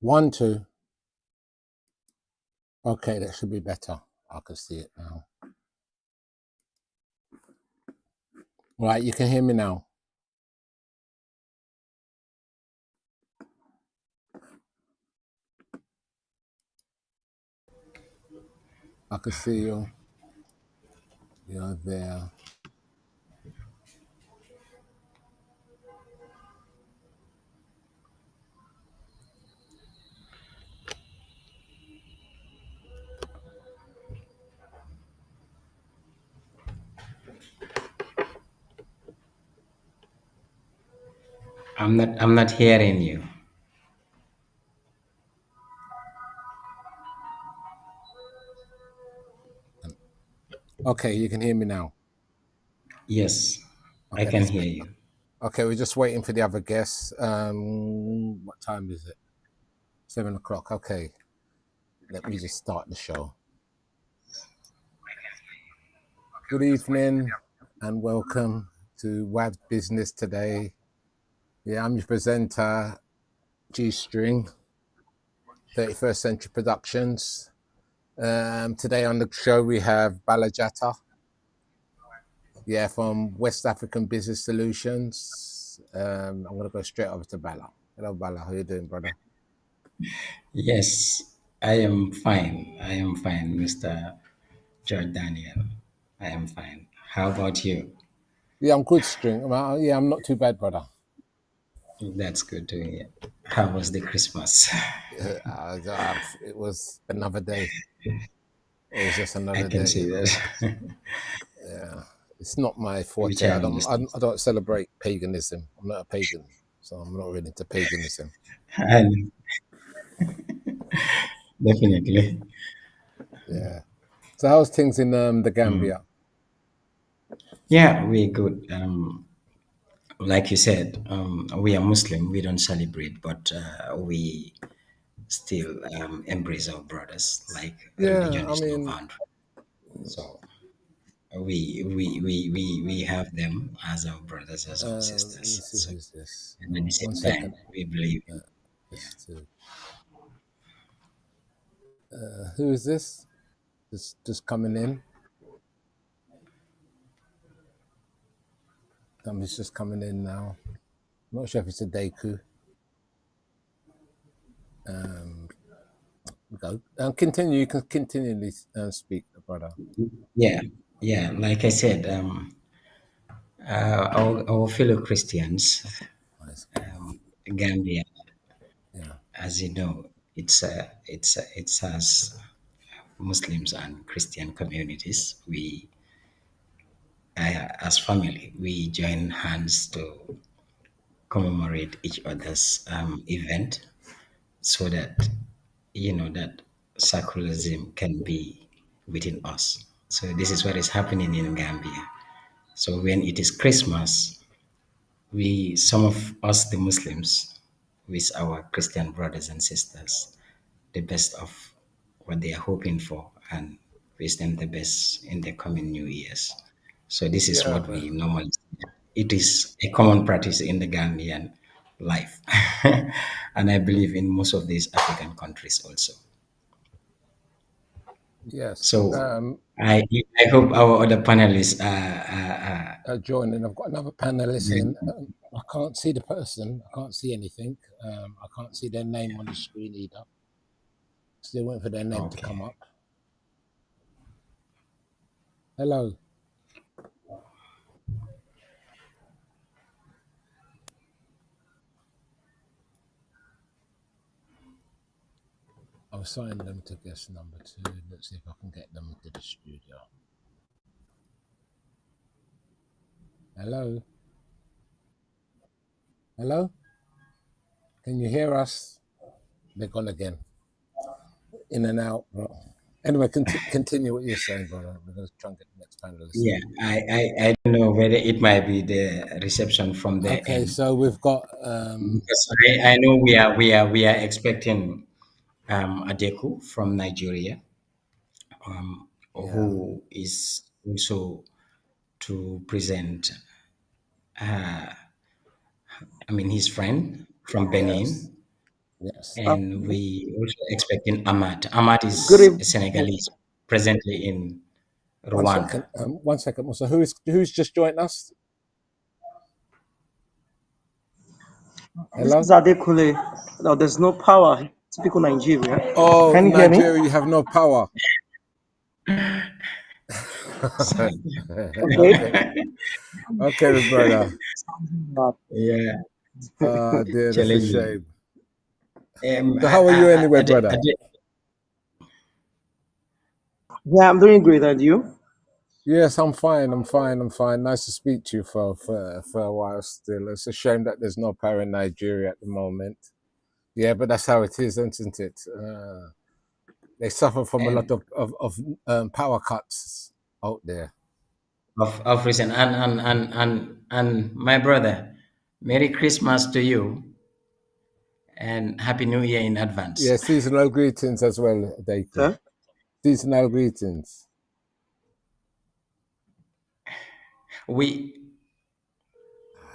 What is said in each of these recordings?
1, 2. Okay, that should be better. I can see it now. Right, you can hear me now. I can see you. You're there. I'm not hearing you. Okay, you can hear me now. Yes, I Okay, can that's hear better. you. Okay, we're just waiting for the other guests. What time is it? 7 o'clock. Okay, let me just start the show. Good evening and welcome to WABS Business today. Yeah, I'm your presenter, G String, 31st Century Productions. Today on the show we have Balajata, from West African Business Solutions. I'm going to go straight over to Bala. Hello, Bala. How you doing, brother? Yes, I am fine. I am fine, Mr. George Daniel. I am fine. How about you? Yeah, I'm good, String. I'm not too bad, brother. That's good to hear. How was the Christmas? It was another day. It was just I another can day. see that. Yeah, it's not my Which forte. I I don't. I, understand. I don't celebrate paganism. I'm not a pagan, so I'm not really into paganism. And definitely. Yeah. So how's things in the Mm. Gambia? Yeah, we're good. Like you said, we are Muslim. We don't celebrate, but we still embrace our brothers. Like Yeah, religion I is no mean, boundary. So we have them as our brothers, as our let me sisters. see So, who's this. and at the One same time, second. we believe. Yeah. This too. Who is this? Just coming in. Somebody's just coming in now. I'm not sure if it's a Deku. Um, go. Continue. You can continually speak, brother. Yeah, yeah. Like I said, our fellow Christians, Nice. Gambia, Yeah. as you know, it has Muslims and Christian communities. As family, we join hands to commemorate each other's event, so that that secularism can be within us. So this is what is happening in Gambia. So when it is Christmas, we some of us the Muslims wish our Christian brothers and sisters the best of what they are hoping for, and wish them the best in the coming new years. So this is Yeah, what but we normally see. It is a common practice in the Gambian life. And I believe in most of these African countries also. yes. So I hope our other panelists Joining. I've got another panelist in. are I can't see the person. I can't see anything. I can't see their name on the screen either. Still waiting for their name to okay. come up. Hello. I'll assign them to guest number 2. Let's see if I can get them into the studio. Hello. Hello. Can you hear us? They're gone again. In and out, bro. Anyway, continue what you're saying, brother. We're going to try and get the next panelist in. Yeah, I don't know whether it might be the reception from their Okay, end, so we've got because I know we are expecting Adeku from Nigeria, yeah, who is also to present. I mean, his friend from yes, Benin, Yes. and we also expecting Amat. Amat Good is a evening. Senegalese presently in One second. Rwanda. 1 second. So who's just joined us? This is Hello. Adekule. Now, there's no power. Typical Nigeria. Oh, Can you hear me? Nigeria, you have no power. So, Okay. Okay. Okay, my brother. Uh, yeah, Dear, that's a challenging. shame. So how are you anyway, brother? yeah, I'm doing great. And you? Yes, I'm fine. I'm fine. I'm fine. Nice to speak to you for a while still. It's a shame that there's no power in Nigeria at the moment. Yeah, but that's how it is, isn't it? They suffer from a lot And of power cuts out there. of recent and my brother, Merry Christmas to you and Happy New Year in advance. Yeah, seasonal greetings as well, Daku. Sir? Seasonal greetings. We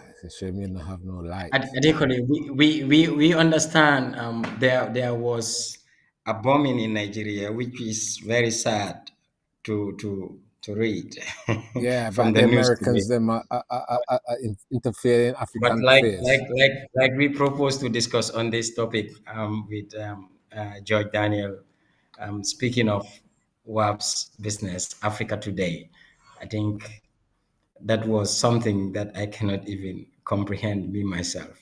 It's a shame you don't have no light. Adekole, we understand there was a bombing in Nigeria, which is very sad to read Yeah, from but the the news today. Americans them interfere in But African affairs. like we propose to discuss on this topic with George Daniel, speaking of WABS Business Africa Today, I think that was something that I cannot even comprehend me myself.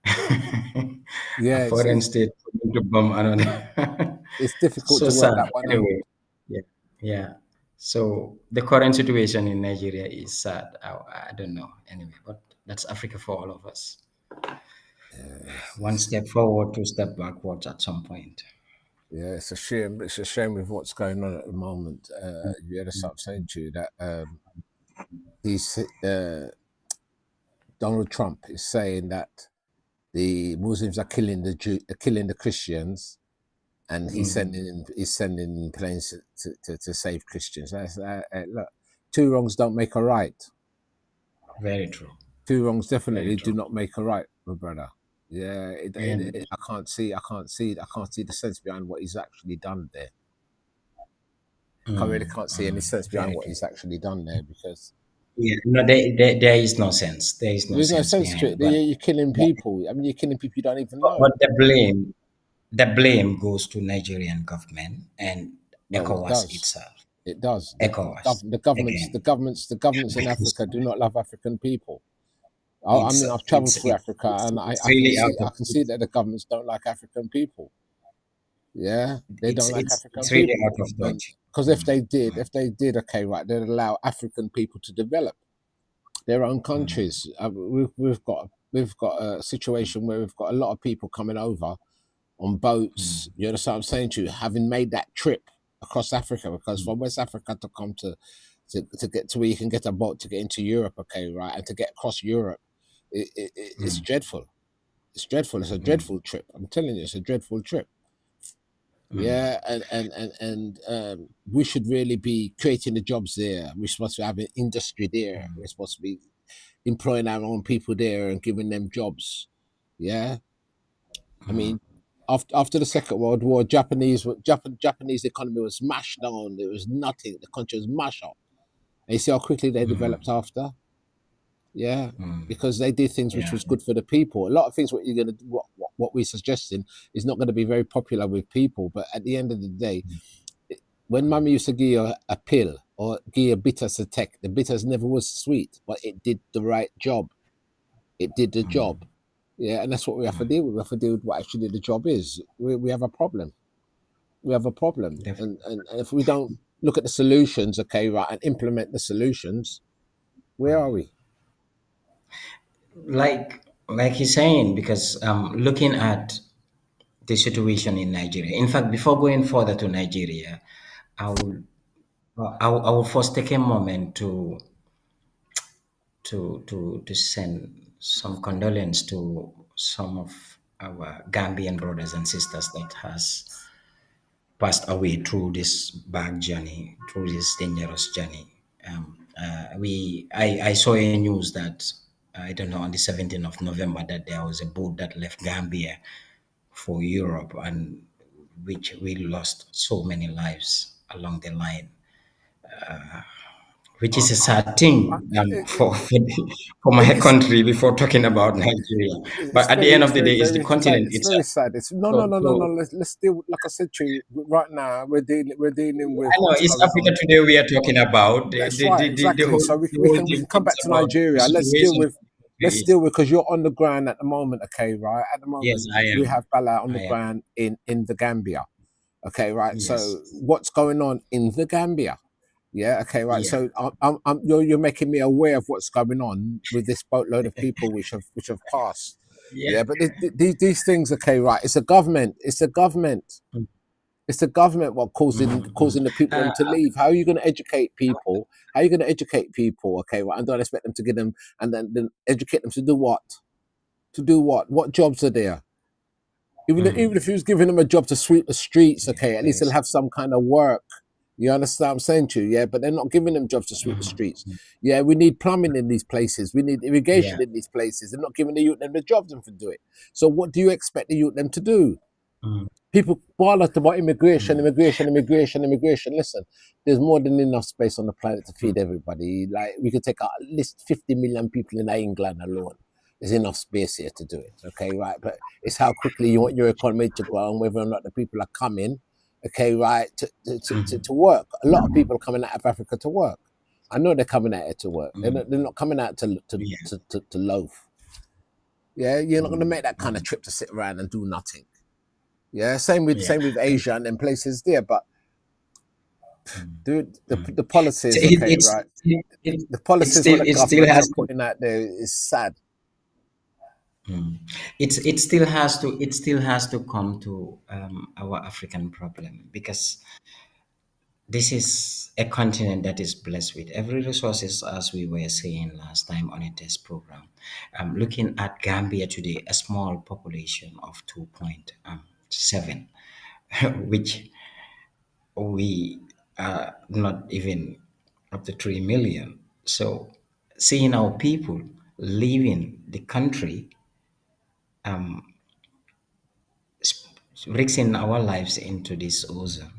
A Yeah, foreign state going to bomb another. it's difficult So to work sad. that one out. Anyway, yeah, yeah. So the current situation in Nigeria is sad. I don't know. Anyway, but that's Africa for all of us. One step forward, two step backwards at some point. Yeah, it's a shame. It's a shame with what's going on at the moment. You had to start saying to you that these Donald Trump is saying that the Muslims are killing killing the Christians, and he's sending planes to save Christians. Look, two wrongs don't make a right. Very true. Two wrongs Very definitely do true. not make a right, my brother. Yeah, And I can't see the sense behind what he's actually done there. I really can't see any sense behind very what true. he's actually done there, because Yeah, no, there is no sense. There is no there is no sense sense to behind. it. You're killing But, people. I mean, you're killing people you don't even but, know. but the blame goes to Nigerian government and Well, it ECOWAS does. itself. It does. ECOWAS The again. governments in Because Africa do not love African people. I mean, I've traveled through Africa, and it's I really out of can see that the governments don't like African people. Yeah, they don't like African it's really people, out of and touch. because if they did, okay, right, they'd allow African people to develop their own countries. We've got a situation where we've got a lot of people coming over on boats. You understand what I'm saying to you? Having made that trip across Africa, because from West Africa to come to get to where you can get a boat to get into Europe, okay, right, and to get across Europe, it's dreadful. It's dreadful. It's a dreadful trip. I'm telling you, it's a dreadful trip. Yeah, and we should really be creating the jobs there. We're supposed to have an industry there. We're supposed to be employing our own people there and giving them jobs. Yeah, I mean, after the Second World War, Japanese economy was smashed down. There was nothing. The country was mashed up. And you see how quickly they developed after. Yeah, because they did things which Yeah. was good for the people. A lot of things what you're gonna what we're suggesting is not going to be very popular with people. But at the end of the day, when Mummy used to give you a pill or give you a bitters to take, the bitters never was sweet, but it did the right job. It did the job. Yeah, and that's what we have to deal with. We have to deal with what actually the job is. We have a problem. We have a problem, Def- and if we don't look at the solutions, okay, right, and implement the solutions, where are we? like he's saying, because looking at the situation in Nigeria. In fact, before going further to Nigeria, I will I will first take a moment to send some condolence to some of our Gambian brothers and sisters that has passed away through this bad journey, through this dangerous journey. I saw a news that I don't know, on the 17th of November, that there was a boat that left Gambia for Europe, and which we lost so many lives along the line, which is a sad thing It, for my it's country before talking about Nigeria. But at the end of it's the very day, it's the very sad. continent It's very itself. sad. It's no no So, no no no. so Let's deal. Like I said to you, right now we're dealing with I know what's it's going Africa on. today we are talking about That's right, exactly. So the we whole can thing come is back to about the Nigeria. situation of the Let's country is. deal with because you're on the ground at the moment. Okay, right. At the Yes, moment I we am. have Bala on the I am. ground in the Gambia. Okay, right. Yes. So what's going on in the Gambia? Yeah. Okay. Right. Yeah. So you're making me aware of what's going on with this boatload of people which have passed. Yeah. Yeah. But these things. Okay. Right. It's a government. It's a government. Mm, It's the government what mm. causing the people them to leave. How are you going to educate people? How are you going to educate people? Okay. Right. And don't expect them to get them and then educate them to do what? To do what? What jobs are there? Even if he was giving them a job to sweep the streets, Yeah, okay, at least very they'll sad. have some kind of work. You understand what I'm saying to you? Yeah, but they're not giving them jobs to sweep the streets. Mm. Yeah, we need plumbing in these places. We need Yeah. irrigation in these places. They're not giving the youth them the jobs them to do it. So what do you expect the youth them to do? Mm, People ball out about immigration, mm, immigration, immigration, immigration. Listen, there's more than enough space on the planet to mm. feed everybody. Like we could take at least 50 million people in England alone. There's enough space here to do it. Okay, right. But it's how quickly you want your economy to grow and whether or not the people are coming, okay, right, Mhm. to work. A lot of people are coming out of Africa to work. I know they're coming out here to work. Mm. They're not coming out Yeah. to loaf. Yeah, you're not going to Mm, make that kind of mm. trip to sit around and do nothing. Yeah, Yeah. same with Asia and then places there. But Mm, dude, mm. the So policies, okay, right? The policies what the it still governments are has to. putting out there is sad. Mm. It still has to come to our African problem, because this is a continent that is blessed with every resources, as we were saying last time on a test program. Looking at Gambia today, a small population of 2.7, which we are not even up to 3 million. So seeing our people leaving the country, risking our lives into this ozone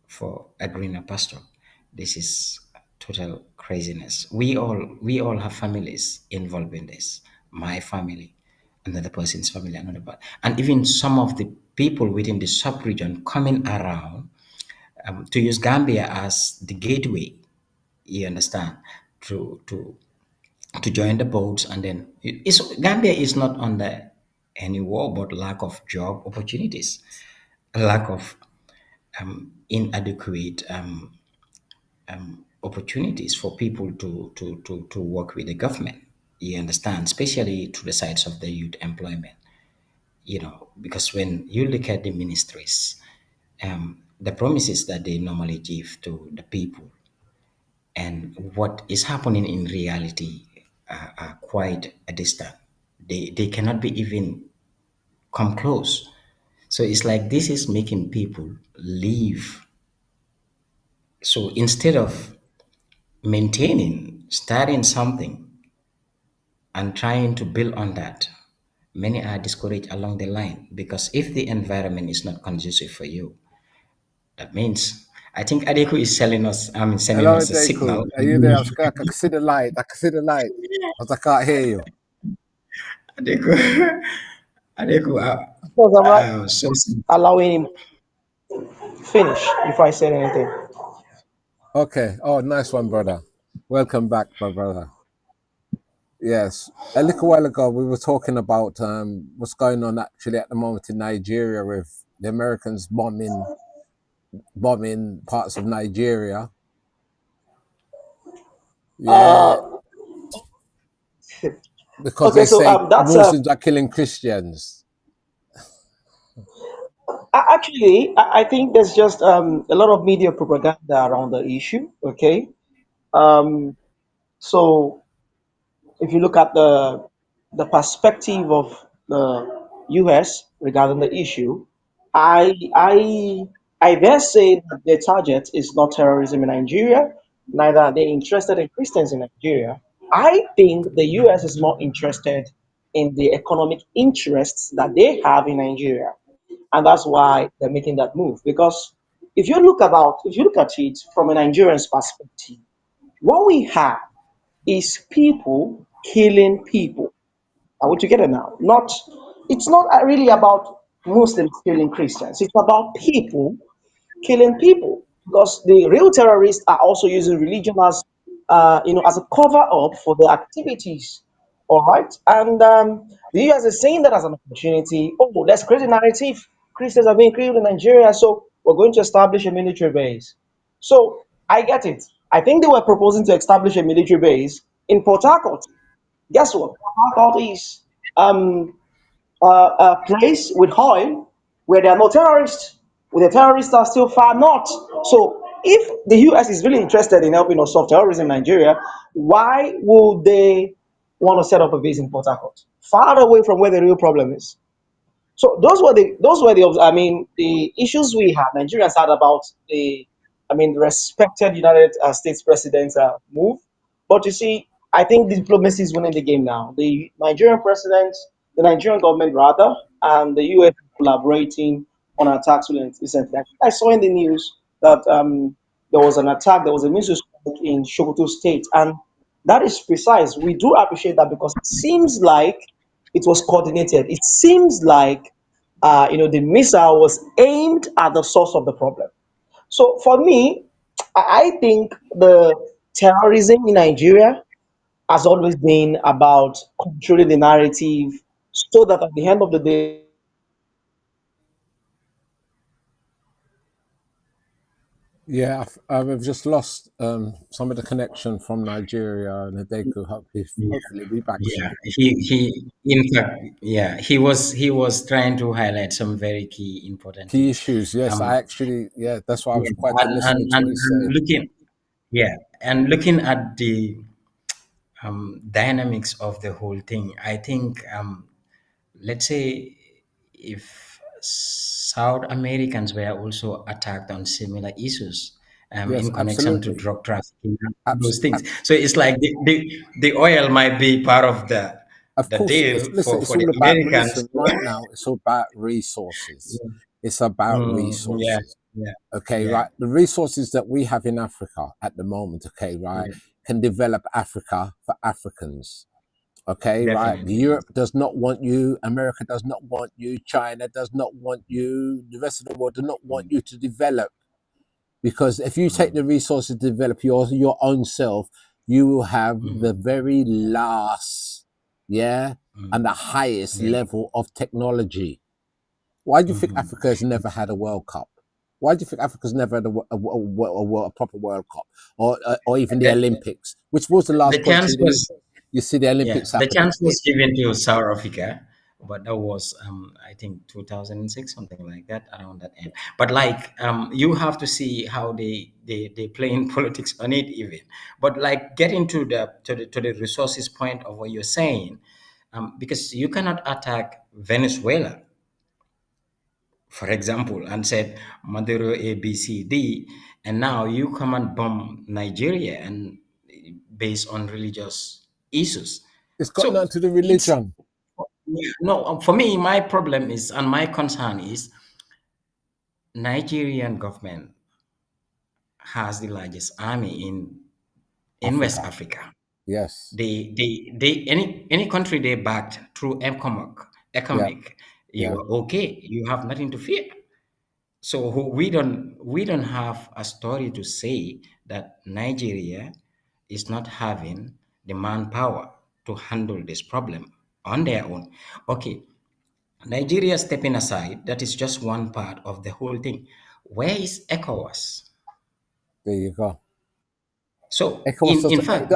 for a greener pasture. This is total craziness. We all have families involved in this. My family, another person's family, another part, and even some of the people within the sub-region coming around, to use Gambia as the gateway. You understand, to join the boats, and then Gambia is not under any war, but lack of job opportunities, lack of inadequate opportunities for people to work with the government. You understand, especially to the sides of the youth employment. Because when you look at the ministries, the promises that they normally give to the people and what is happening in reality are quite a distant. They cannot be even come close. So it's like this is making people leave. So instead of maintaining, starting something and trying to build on that, many are discouraged along the line, because if the environment is not conducive for you, that means, I think Adeku is sending Hello, us a signal. Deku. Are you there? I can see the light. I can see the light. I can't hear you. Adeku, Adeku, Because I'm not so allowing him finish before I said anything. Okay. Oh, nice one, brother. Welcome back, my brother. Yes. A little while ago, we were talking about what's going on actually at the moment in Nigeria with the Americans bombing parts of Nigeria. Yeah, Uh, because okay, they so say that's Muslims are killing Christians. actually I think there's just a lot of media propaganda around the issue. Okay, um, so if you look at the perspective of the U.S. regarding the issue, I I I dare say that their target is not terrorism in Nigeria. Neither are they interested in Christians in Nigeria. I think the U.S. is more interested in the economic interests that they have in Nigeria. and that's why they're making that move. Because if you look at it from a Nigerian's perspective, what we have is people killing people. Are we together now? Not, it's not really about Muslims killing Christians. It's about people killing people, because the real terrorists are also using religion as, as a cover up for their activities. All right, and the US is saying that as an opportunity. Oh, let's create a narrative. Christians are being killed in Nigeria, so we're going to establish a military base. So I get it. I think they were proposing to establish a military base in Port Harcourt. Guess what? Port Harcourt is um, a place with oil where there are no terrorists, where the terrorists are still far north. So, if the US is really interested in helping us solve terrorism in Nigeria, why would they want to set up a base in Port Harcourt, far away from where the real problem is? So those were the issues we had, Nigerians had, about the respected United States president's move. But you see, I think diplomacy is winning the game now. The Nigerian government rather, and the US collaborating on attacks recently. I saw in the news that there was an attack, there was a missile strike in Sokoto State, and that is precise. We do appreciate that, because it seems like it was coordinated. It seems like the missile was aimed at the source of the problem. So for me, I think the terrorism in Nigeria has always been about controlling the narrative, so that at the end of the day, Yeah, I've just lost some of the connection from Nigeria, and they could hopefully be back Yeah, soon. he in fact, yeah, he was trying to highlight some very key important Key things. issues, yes, I Um, actually, yeah, that's why I was yeah, quite listening to and what he said. looking, yeah, and looking at the dynamics of the whole thing, I think, let's say, if South Americans were also attacked on similar issues, Yes, in connection to absolutely. drug trafficking and Abs- those things. So it's like the oil might be part of of the course, it's, deal listen, for it's the all about, Americans. listen, right now, it's all about resources. It's about Yeah, resources. yeah, Okay, yeah, right? The resources that we have in Africa at the moment, okay, right, yeah, can develop Africa for Africans. Okay, right? definitely. Europe does not want you, America does not want you, China does not want you, the rest of the world does not want Mm, you to develop. Because if you take mm, the resources to develop your own self, you will have mm, the very last, yeah, and mm, the highest yeah. level of technology. Why do you think Mhm. Africa has never had a World Cup? Why do you think Africa's never had a proper World Cup, or even the The, Olympics? Which was the the last chance country that was you see the Yeah, Olympics the happening? chance was given to South Africa, but that was, I think, 2006, something like that, around that end. But like, you have to see how they play in politics on it even. But like, getting to the resources point of what you're saying, because you cannot attack Venezuela, for example, and said Maduro A B C D, and now you come and bomb Nigeria and based on religious issues. It's got So nothing to do with it's religion. no, for me, my problem is, and my concern is, Nigerian government has the largest army in West Africa, Africa. yes, They any country they backed through yeah, economic, you yeah. are okay. You have nothing to fear. So we don't have a story to say that Nigeria is not having the manpower to handle this problem on their own. Okay, Nigeria stepping aside, that is just one part of the whole thing. Where is ECOWAS? There you go. So ECOWAS in doesn't. fact,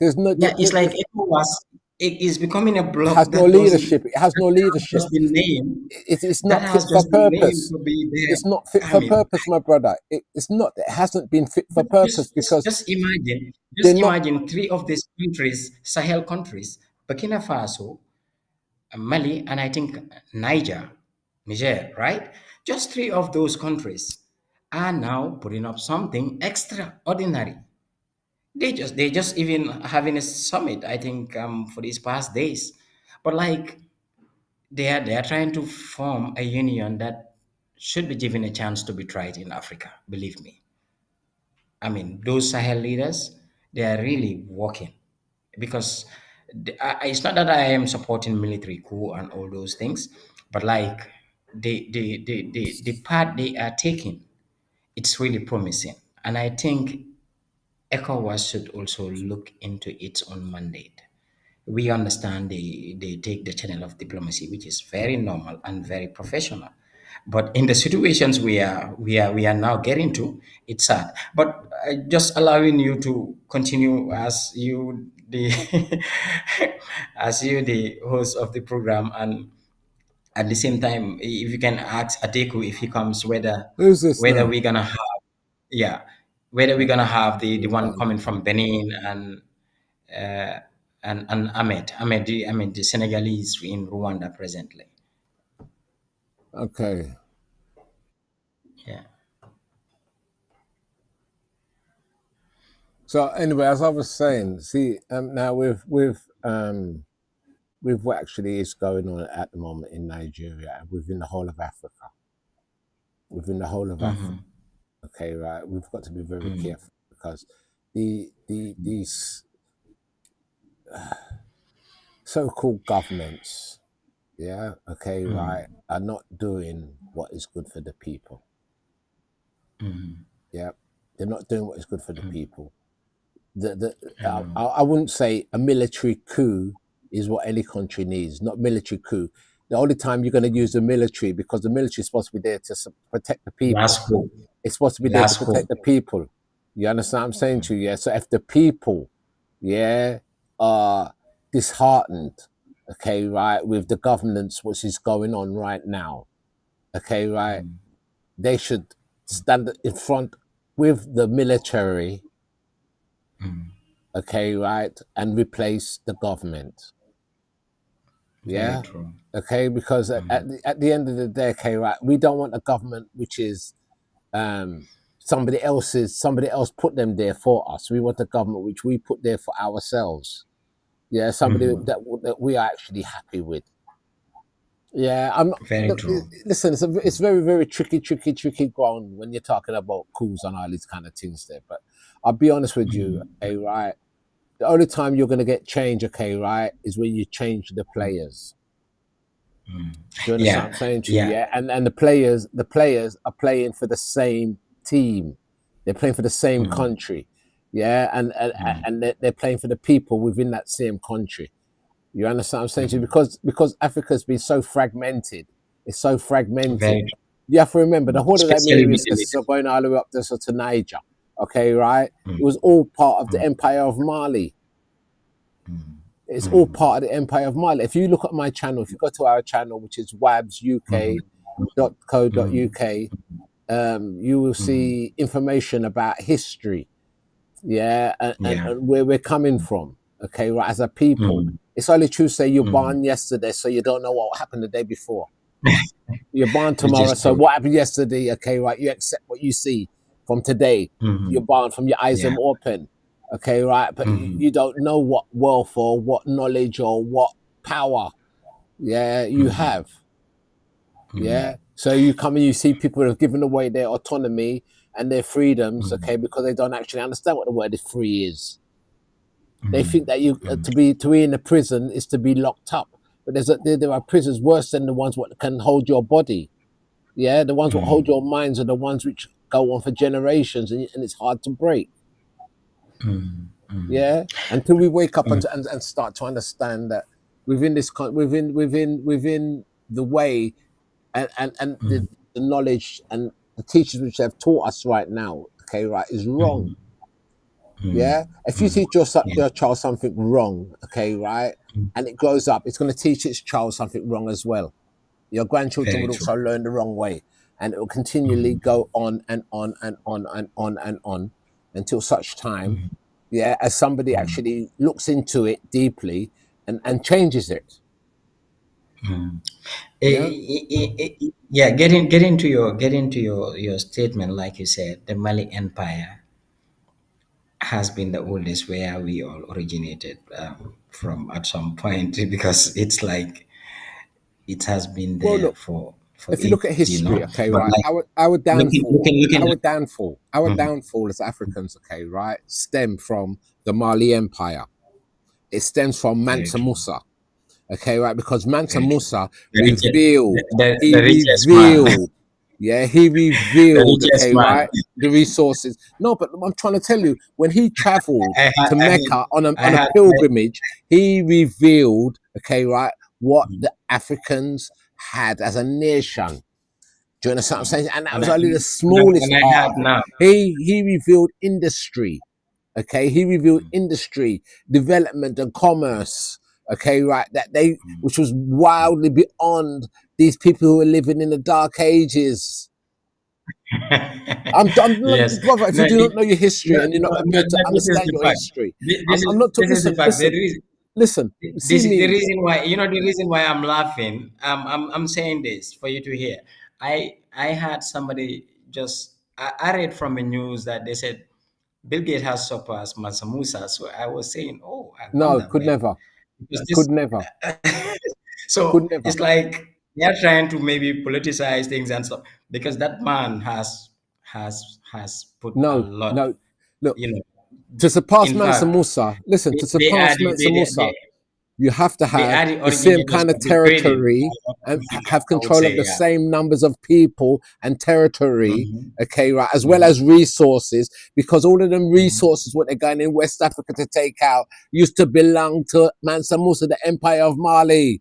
There's no. yeah, it's like ECOWAS, it is becoming a It bloc has no that doesn't leadership. It has no has leadership. just been named. It's That not has fit for just been named purpose. to be It's there. not fit I for mean, purpose, my brother. It's not. It hasn't been fit for But purpose just, just, because just imagine, they're just not. imagine three of these countries, Sahel countries, Burkina Faso, Mali, and I think Niger, right? Just three of those countries are now putting up something extraordinary. They just even having a summit, I think, for these past days. But like, they are trying to form a union that should be given a chance to be tried in Africa. Believe me. I mean, those Sahel leaders, they are really working because it's not that I am supporting military coup and all those things, but like the part they are taking, it's really promising. And I think ECOWAS should also look into its own mandate. We understand they take the channel of diplomacy, which is very normal and very professional. But in the situations we are now getting to, it's sad. But just allowing you to continue as you the as you the host of the program, and at the same time, if you can ask Adeku if he comes, whether Who's this whether now? we're gonna have, yeah, whether we're gonna have the Who's one that? coming from Benin uh, and Ahmed, the Senegalese in Rwanda presently. Okay. Yeah. So anyway, as I was saying, see, now with what actually is going on at the moment in Nigeria and within the whole of Africa, within the whole of Africa, Mm-hmm. okay, right, we've got to be very Mm-hmm. careful because these so-called governments, yeah, okay, right, are not doing what is good for the people. Mm-hmm. Yeah, they're not doing what is good for the Mm-hmm. people. The I know. I wouldn't say a military coup is what any country needs. Not military coup. The only time you're going to use the military, because the military is supposed to be there to protect the people. Last hope. It's supposed to be there to Last protect hope. the people. You understand what I'm saying to you? Yeah. So if the people, yeah, are disheartened, okay, right, with the governance which is going on right now, okay, right, they should stand in front with the military, okay, right, and replace the government. Very Yeah, true. okay, because at the end of the day, okay, right, we don't want a government which is um somebody else put them there for us. We want a government which we put there for ourselves. Yeah, somebody Mm-hmm. that we are actually happy with. Yeah, I'm not, Very look, true. listen, it's very, very tricky ground when you're talking about coups and all these kind of things there. But I'll be honest with you, okay, right? The only time you're going to get change, okay, right, is when you change the players. Do you understand what Yeah. I'm saying to you? Yeah. Yeah, and the players are playing for the same team. They're playing for the same country. Yeah, and they're playing for the people within that same country. You understand what I'm saying to you? Because Africa's been so fragmented. It's so fragmented. Very true. You have to remember the whole of that Especially area with is the leader. going all the way up to Niger. Okay, right? It was all part of the Empire of Mali. It's all part of the Empire of Mali. If you look at my channel, if you go to our channel, which is wabsuk.co.uk, you will see information about history, yeah, Yeah. and where we're coming from, okay, right, as a people. It's only true to say you're born yesterday, so you don't know what happened the day before. You're born Which tomorrow, is so true. what happened yesterday, okay, right, you accept what you see from today. You're born from your eyes Yeah. them open, okay, right, but you don't know what wealth or what knowledge or what power, yeah, you have. Yeah. So you come and you see people have given away their autonomy and their freedoms, okay, because they don't actually understand what the word is free is. They think that you to be in a prison is to be locked up, but there are prisons worse than the ones what can hold your body. Yeah, the ones what hold your minds are the ones which go on for generations, and it's hard to break. Yeah, until we wake up and start to understand that within this within the way and the knowledge and the teachers which have taught us right now, okay, right, is wrong. Yeah, if you teach Yeah. your child something wrong, okay, right, and it grows up, it's going to teach its child something wrong as well. Your grandchildren Very will true. also learn the wrong way, and it will continually go on and on and on and on and on until such time, yeah, as somebody actually looks into it deeply and changes it. Yeah. Yeah, get into your statement, like you said, the Mali Empire has been the oldest where we all originated from at some point because it's like it has been Well, there look, for if you look at ages, you history, know. okay, But right, like our looking at our Mhm. downfall as Africans, okay, right, stem from the Mali Empire. It stems from Very Mansa true. Musa, okay, right, because Mansa Very true. Musa The richest, he the richest man, revealed, yeah, he the revealed, richest okay, man. right, the resources. No, but I'm trying to tell you, when he traveled I had, to I had, Mecca I on a had, pilgrimage, he revealed, okay, right, what Mhm. the Africans had as a nation. Do you understand what I'm Mhm. saying? And that was only the smallest And I part had of it. now. He revealed industry. Okay, he revealed Mhm. industry, development, and commerce. Okay, right, that they Mhm. which was wildly beyond these people who were living in the dark ages. I'm not, Yes. brother. If No, you do not know your history and you're not no, prepared to this is understand the your fact. history, This is I'm not. this is the fact. Listen. See This is the me. reason why, you know, the reason why I'm laughing. I'm saying this for you to hear. I had somebody just I read from the news that they said Bill Gates has surpassed Mansa Musa. So I was saying, oh, I No, wonder could when, never, because could this. never, could So never. it's like they are trying to maybe politicize things and stuff, because that man has put a No, lot, no. Look, you know. to surpass In Mansa fact, Musa, listen, to they are surpass Mansa Musa, you have to they have are the the same originators kind of of the credit. territory and have I would control of say, the yeah. same numbers of people and territory, Mhm, okay, right, as well mhm, as resources, because all of them mhm. resources, what they're going in West Africa to take out, used to belong to Mansa Musa, the Empire of Mali.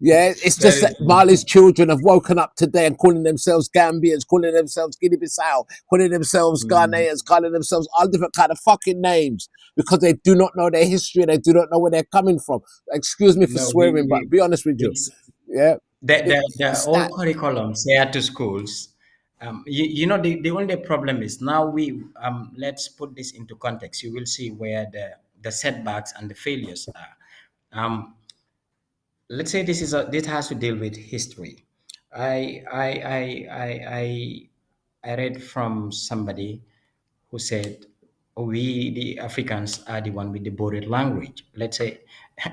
Yeah, it's just Very that true. Mali's children have woken up today and calling themselves Gambians, calling themselves Guinea-Bissau, calling themselves Mhm. Ghanaians, calling themselves all different kind of fucking names because they do not know their history and they do not know where they're coming from. Excuse me for No, swearing, but be honest with you. it's Yeah, the it's old that. curriculum here to schools. You know, the only problem is now we let's put this into context. You will see where the setbacks and the failures are. Let's say this has to deal with history. I read from somebody who said we the Africans are the one with the borrowed language. Let's say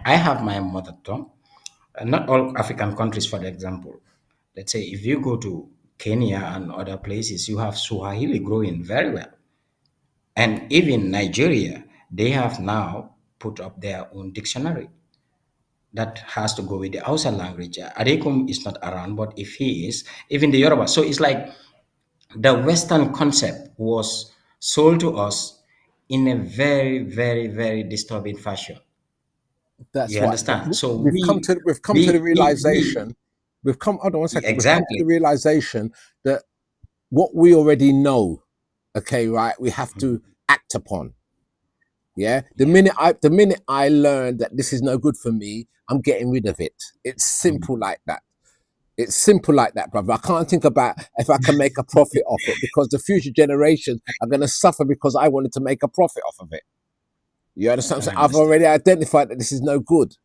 I have my mother tongue. Not all African countries, for example. Let's say if you go to Kenya and other places, you have Swahili growing very well. And even Nigeria, they have now put up their own dictionary that has to go with the Hausa language. Adekum is not around, but if he is, even the Yoruba. So it's like the Western concept was sold to us in a very, very, very disturbing fashion. That's You right. understand? So We've come to the realization. We've come. Hold on one second. We've come to exactly. the realization that what we already know, okay, right, we have to act upon. Yeah. Yeah. The minute I learned that this is no good for me, I'm getting rid of it. It's Mm. simple like that. It's simple like that, brother. I can't think about if I can make a profit off it because the future generations are going to suffer because I wanted to make a profit off of it. You understand what I I'm saying? I've understand. already identified that this is no good.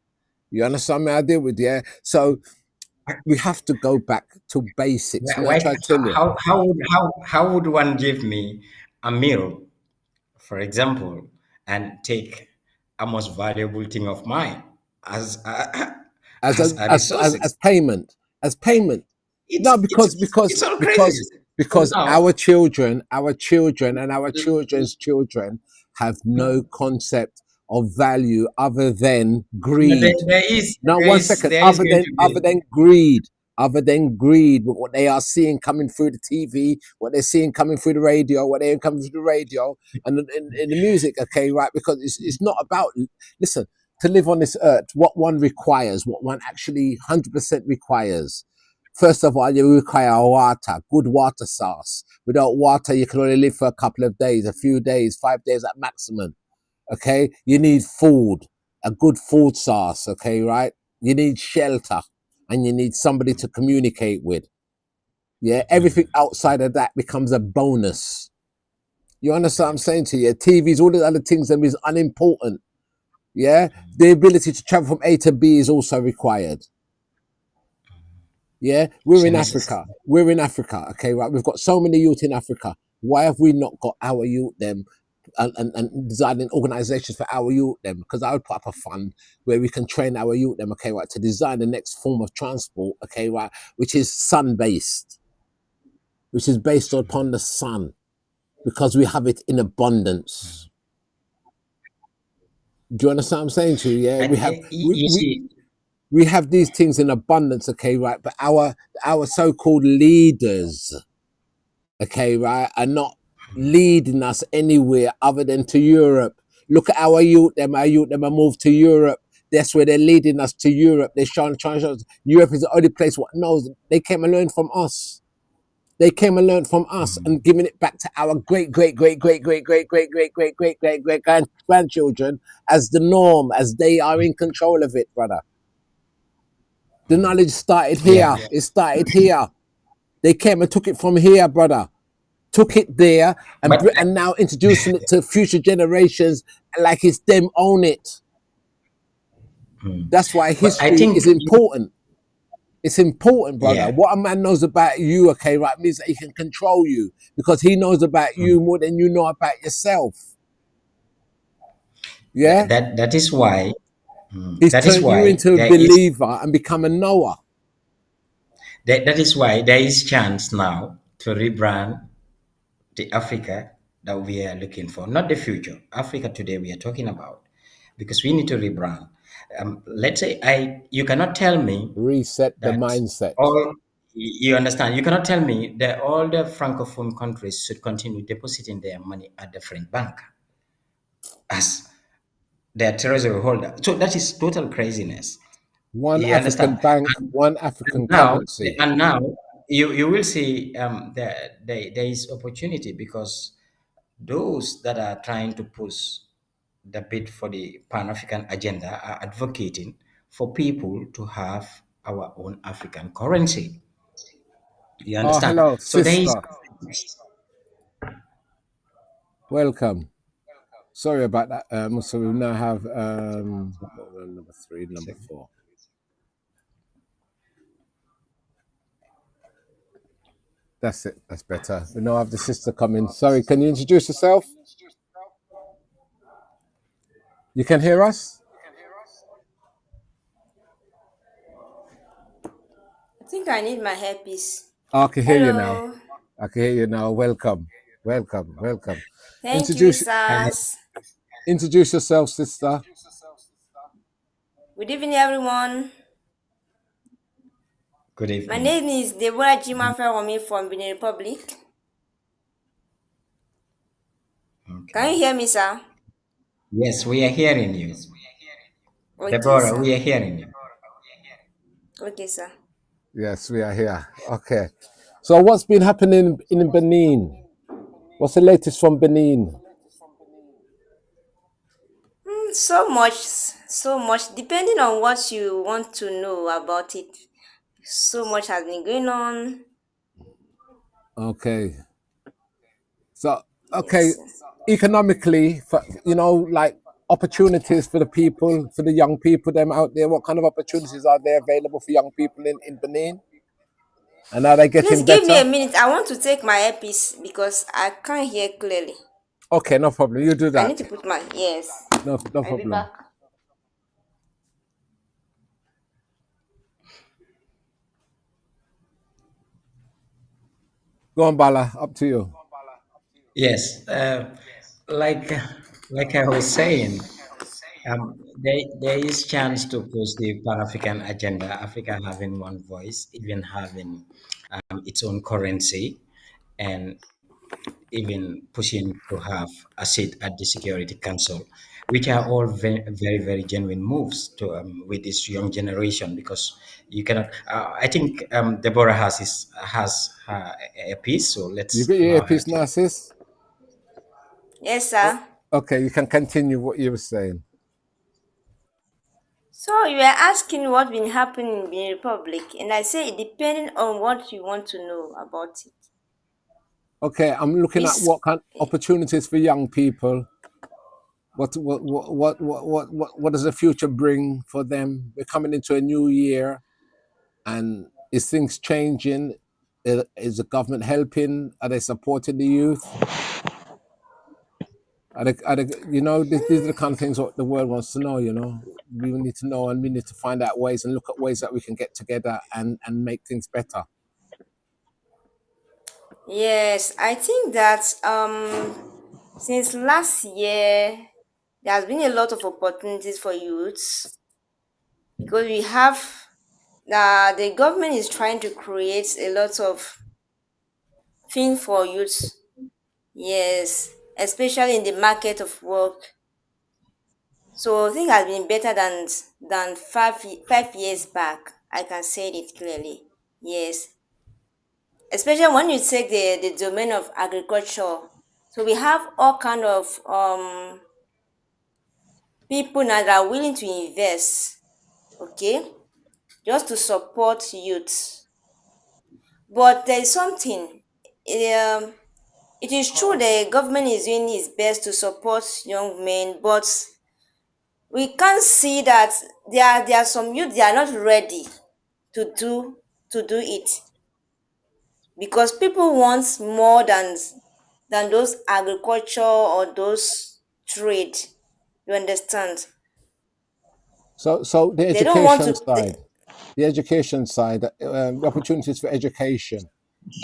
You understand me? I deal with, yeah. So we have to go back to basics. Me, I Why, try to tell you. how would one give me a meal, for example, and take a most valuable thing of mine as as a resources? As payment. No, It's all crazy. So because now, our children and our children's children have no concept of value other than greed. No, one second. there is going to Other be. than greed, but what they are seeing coming through the TV, what they're seeing coming through the radio, what they're coming through the radio, and in the music. Okay, right? Because it's not about. Listen, to live on this earth, what one requires, what one actually 100% requires. First of all, you require water, good water source. Without water, you can only live for a couple of days, a few days, 5 days at maximum. Okay, you need food, a good food source. Okay, right? You need shelter, and you need somebody to communicate with. Yeah, everything outside of that becomes a bonus. You understand what I'm saying to you? TVs, all the other things, them is unimportant. Yeah, the ability to travel from A to B is also required. Yeah, It's a necessity. We're in Africa. Okay, right. We've got so many youth in Africa. Why have we not got our youth them? and designing organizations for our youth them, because I would put up a fund where we can train our youth them, okay, right, to design the next form of transport, okay, right, which is sun based, which is based upon the sun, because we have it in abundance. Do you understand what I'm saying to you? Yeah, And you see, we have these things in abundance, okay, right, but our so-called leaders, okay, right, are not leading us anywhere other than to Europe. Look at our youth them are moved to Europe. That's where they're leading us, to Europe. They're trying to show us Europe is the only place what knows. They came and learned from us. They came and learned from us and giving it back to our great grandchildren as the norm, as they are in control of it, brother. The knowledge started yeah, here. It started here. They came and took it from here, brother. Took it there but and now introducing it to future generations like it's them own it. That's why but I history think, is important. It's important, brother. yeah, What a man knows about you, okay, right, means that he can control you, because he knows about you more than you know about yourself. Yeah? that is why He's that is turned you why into a there is believer and become a knower. that is why there is chance now to rebrand the Africa that we are looking for, not the future. Africa today we are talking about, because we need to rebrand. Let's say you cannot tell me Reset the that mindset. all, you understand, you cannot tell me that all the francophone countries should continue depositing their money at the French bank as their treasury holder. So that is total craziness. One You African understand? bank, one And African now, currency. and now you will see there is opportunity, because those that are trying to push the bid for the Pan-African agenda are advocating for people to have our own African currency. You Oh, understand? hello, So there is, sister. Welcome. Sorry about that. So we now have number 3, number 4. That's it. That's better. We now have the sister coming. Sorry, can you introduce yourself? You can hear us? I think I need my hairpiece. Oh, I can hear you now. Hello. I can hear you now. Welcome. Welcome. Welcome. Thank you, Introduce sirs. introduce yourself, sister. Good evening, everyone. good My evening. name is Deborah Jima Feromi from Benin Republic. Can you Okay. hear me, sir? Yes, we are hearing you. Okay, Deborah, sir. we are hearing you. Okay, sir. Yes, we are here. Okay. So what's been happening in Benin? What's the latest from Benin? So much, so much. Depending on what you want to know about it, so much has been going on. Okay. So, okay, Yes, sir. economically, for, like opportunities for the people, for the young people, them out there, what kind of opportunities are there available for young people in Benin? And are they Please getting give me better? a minute. I want to take my earpiece because I can't hear clearly. Okay, no problem. You do I need that. to put my, yes. No I'll be problem. back. Go on, Bala. Up to you. Yes, like like I was saying, there is chance to push the Pan-African agenda. Africa having one voice, even having its own currency, and even pushing to have a seat at the Security Council, which are all very, very, very genuine moves to with this young generation. Because you cannot. I think Deborah has a piece, so You let's got your allow her earpiece to. now, sis? Yes, Oh, sir. okay, you can continue what you were saying. So you were asking what been happening in the Republic, and I say it depending on what you want to know about it. Okay, I'm looking at It's what kind of opportunities for young people. What does the future bring for them? We're coming into a new year, and is things changing? Is the government helping? Are they supporting the youth? These are the kind of things what the world wants to know. We need to know, and we need to find out ways and look at ways that we can get together and make things better. Yes, I think that since last year there has been a lot of opportunities for youths because we have the government is trying to create a lot of things for youths. Yes, especially in the market of work. So I think has been better than 5 years back. I can say it clearly. Yes, especially when you take the domain of agriculture. So we have all kind of people now that are willing to invest, okay, just to support youth. But there is something. It is true the government is doing its best to support young men, but we can't see that there are some youth they are not ready to do it because people want more than those agriculture or those trade. You understand? So the They don't want education to. side, the opportunities for education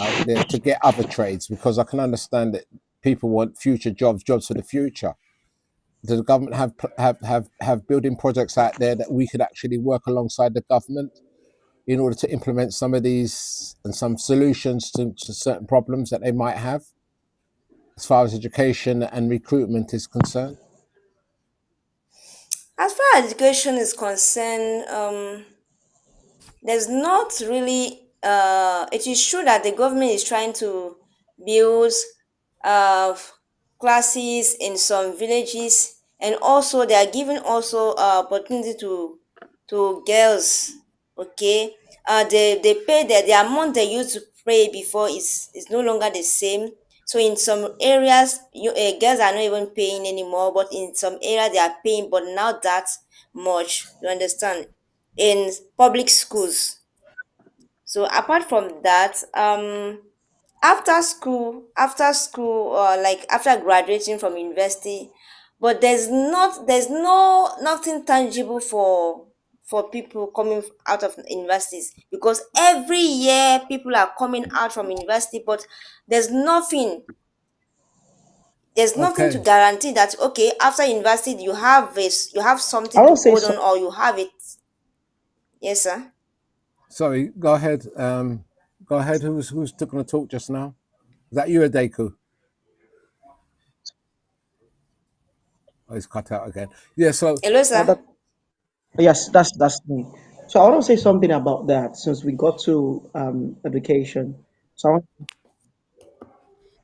out there to get other trades, because I can understand that people want future jobs for the future. Does the government have building projects out there that we could actually work alongside the government in order to implement some of these and some solutions to certain problems that they might have as far as education and recruitment is concerned? As far as education is concerned, there's not really it is true that the government is trying to build uh classes in some villages, and also they are giving also opportunity to girls, okay. They pay the amount they used to pay before is no longer the same. So in some areas girls are not even paying anymore, but in some area they are paying, but not that much. You understand? In public schools. So apart from that, after school, like after graduating from university, but there's nothing tangible for people coming out of universities, because every year people are coming out from university, but there's nothing there's nothing to Okay, guarantee that okay, after university you have I something want to to say hold something. on, or you have it. Yes, sir. sorry, go ahead. Go ahead. Who's going to talk just now? Is that you, Adeku? Oh, he's cut out again. Yeah. So Hello, sir. That, yes, that's me. So I want to say something about that since we got to education. So I want,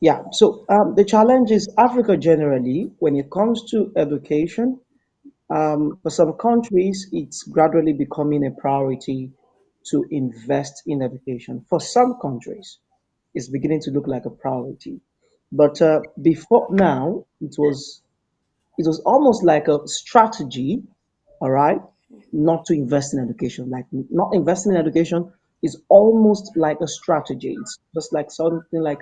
yeah. So the challenge is Africa generally when it comes to education. For some countries, it's gradually becoming a priority to invest in education. For some countries, it's beginning to look like a priority. But before now, it was almost like a strategy, all right, not to invest in education. Like not investing in education is almost like a strategy. It's just like something like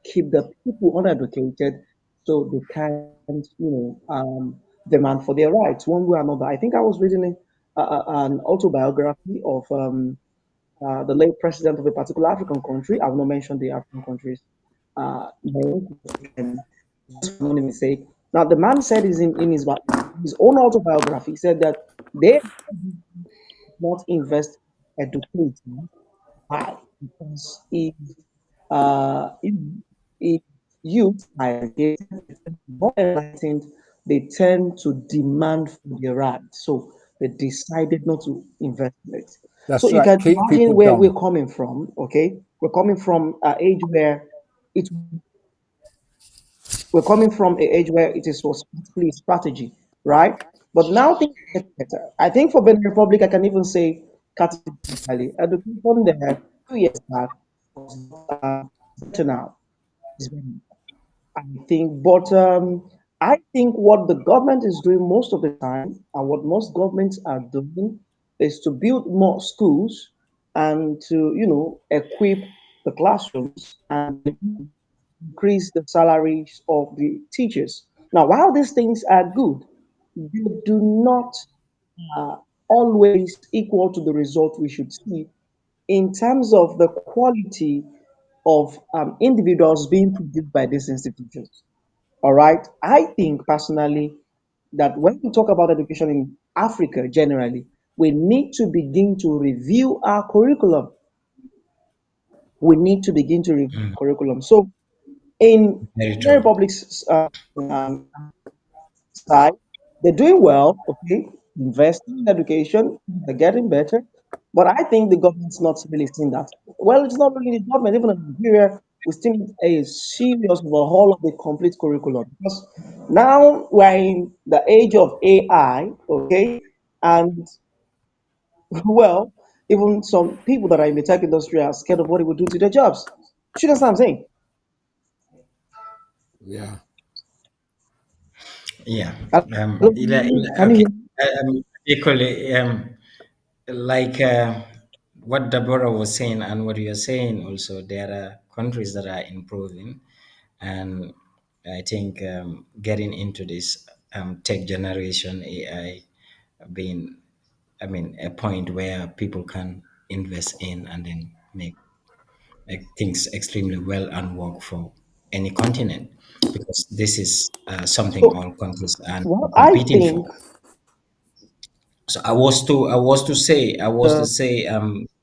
keep the people uneducated so they can't, demand for their rights one way or another. I think I was reading an autobiography of the late president of a particular African country. I will not mention the African country's name because we can just for anonymous sake. Now, the man said is in his own autobiography, he said that they did not invest educating. Why? Because if, if youth are educated, they tend to be more enlightened, they tend to demand for their rights. So they decided not to invest in it. So that's you right. can Keep imagine people where we're dumb. coming from, okay? We're coming from an age where it we're coming from an age where it is was basically a strategy, right? But now things get better. I think for Benin Republic, I can even say categorically, education there 2 years back was not better now. It's better. I think, but I think what the government is doing most of the time, and what most governments are doing, is to build more schools and to, equip the classrooms and increase the salaries of the teachers. Now, while these things are good, they do not uh, always equal to the result we should see in terms of the quality of individuals being produced by these institutions. All right. I think personally that when we talk about education in Africa generally, we need to begin to review our curriculum. We need to begin to review Mm, curriculum. So in very the true. Republic's side, they're doing well, okay, investing in education, they're getting better. But I think the government's not really seeing that. Well, it's not really the government, even in Nigeria, we still need a serious overhaul of the complete curriculum. Because now we're in the age of AI, okay, and well, even some people that are in the tech industry are scared of what it will do to their jobs. You understand what I'm saying? Yeah. Yeah. Hello? Can you Okay. hear me? Equally, like what Deborah was saying and what you're saying also, there are countries that are improving, and I think getting into this tech generation AI being, I mean, a point where people can invest in and then make things extremely well and work for any continent, because this is something So, all countries are well, I competing think for. So I was to the say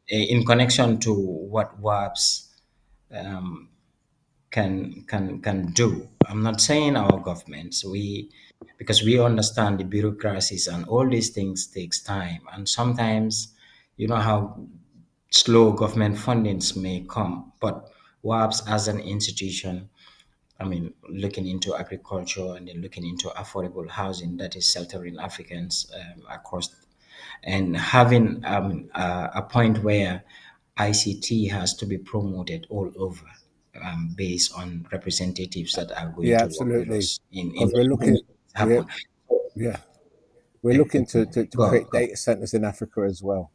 in connection to what WABS um, can do. I'm not saying our governments, because we understand the bureaucracies and all these things takes time, and sometimes you know how slow government fundings may come, but WABS as an institution, I mean, looking into agriculture and then looking into affordable housing that is sheltering Africans across, and having a point where ICT has to be promoted all over, based on representatives that are going Yeah, to work with absolutely. us in Because we're making looking, it we're, happen. yeah, we're looking Exactly. to Go, create go. data centers in Africa as well.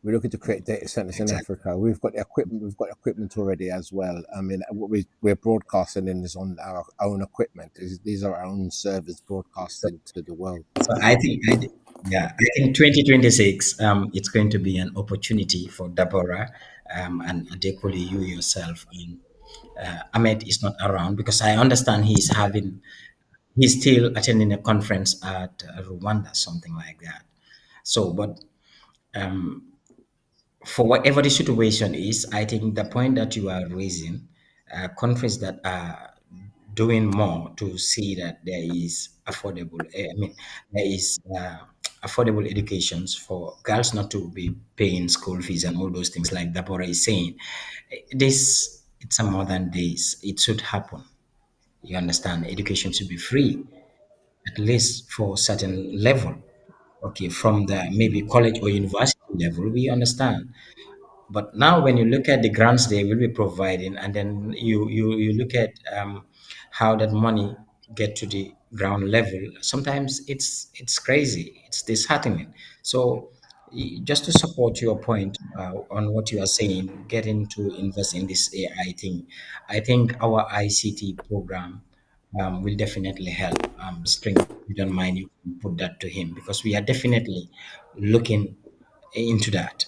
We're looking to create data centers in Exactly. Africa. We've got the equipment. We've got equipment already as well. I mean, what we're broadcasting in is on our own equipment. These are our own servers broadcasting to the world. So yeah, I think 2026, it's going to be an opportunity for Deborah, and Adekoli, you yourself, and Ahmed is not around because I understand he's still attending a conference at Rwanda, something like that. So, but um, for whatever the situation is, I think the point that you are raising, countries that are doing more to see that there is affordable, I mean, there is affordable educations for girls not to be paying school fees and all those things like Deborah is saying. This, it's a modern days. It should happen. You understand? Education should be free, at least for certain level. Okay, from the maybe college or university level, we understand, but now, when you look at the grants they will be providing, and then you look at how that money get to the ground level, sometimes it's crazy, it's disheartening. So, just to support your point on what you are saying, getting to invest in this AI thing, I think our ICT program will definitely help. String, if you don't mind, you can put that to him because we are definitely looking into that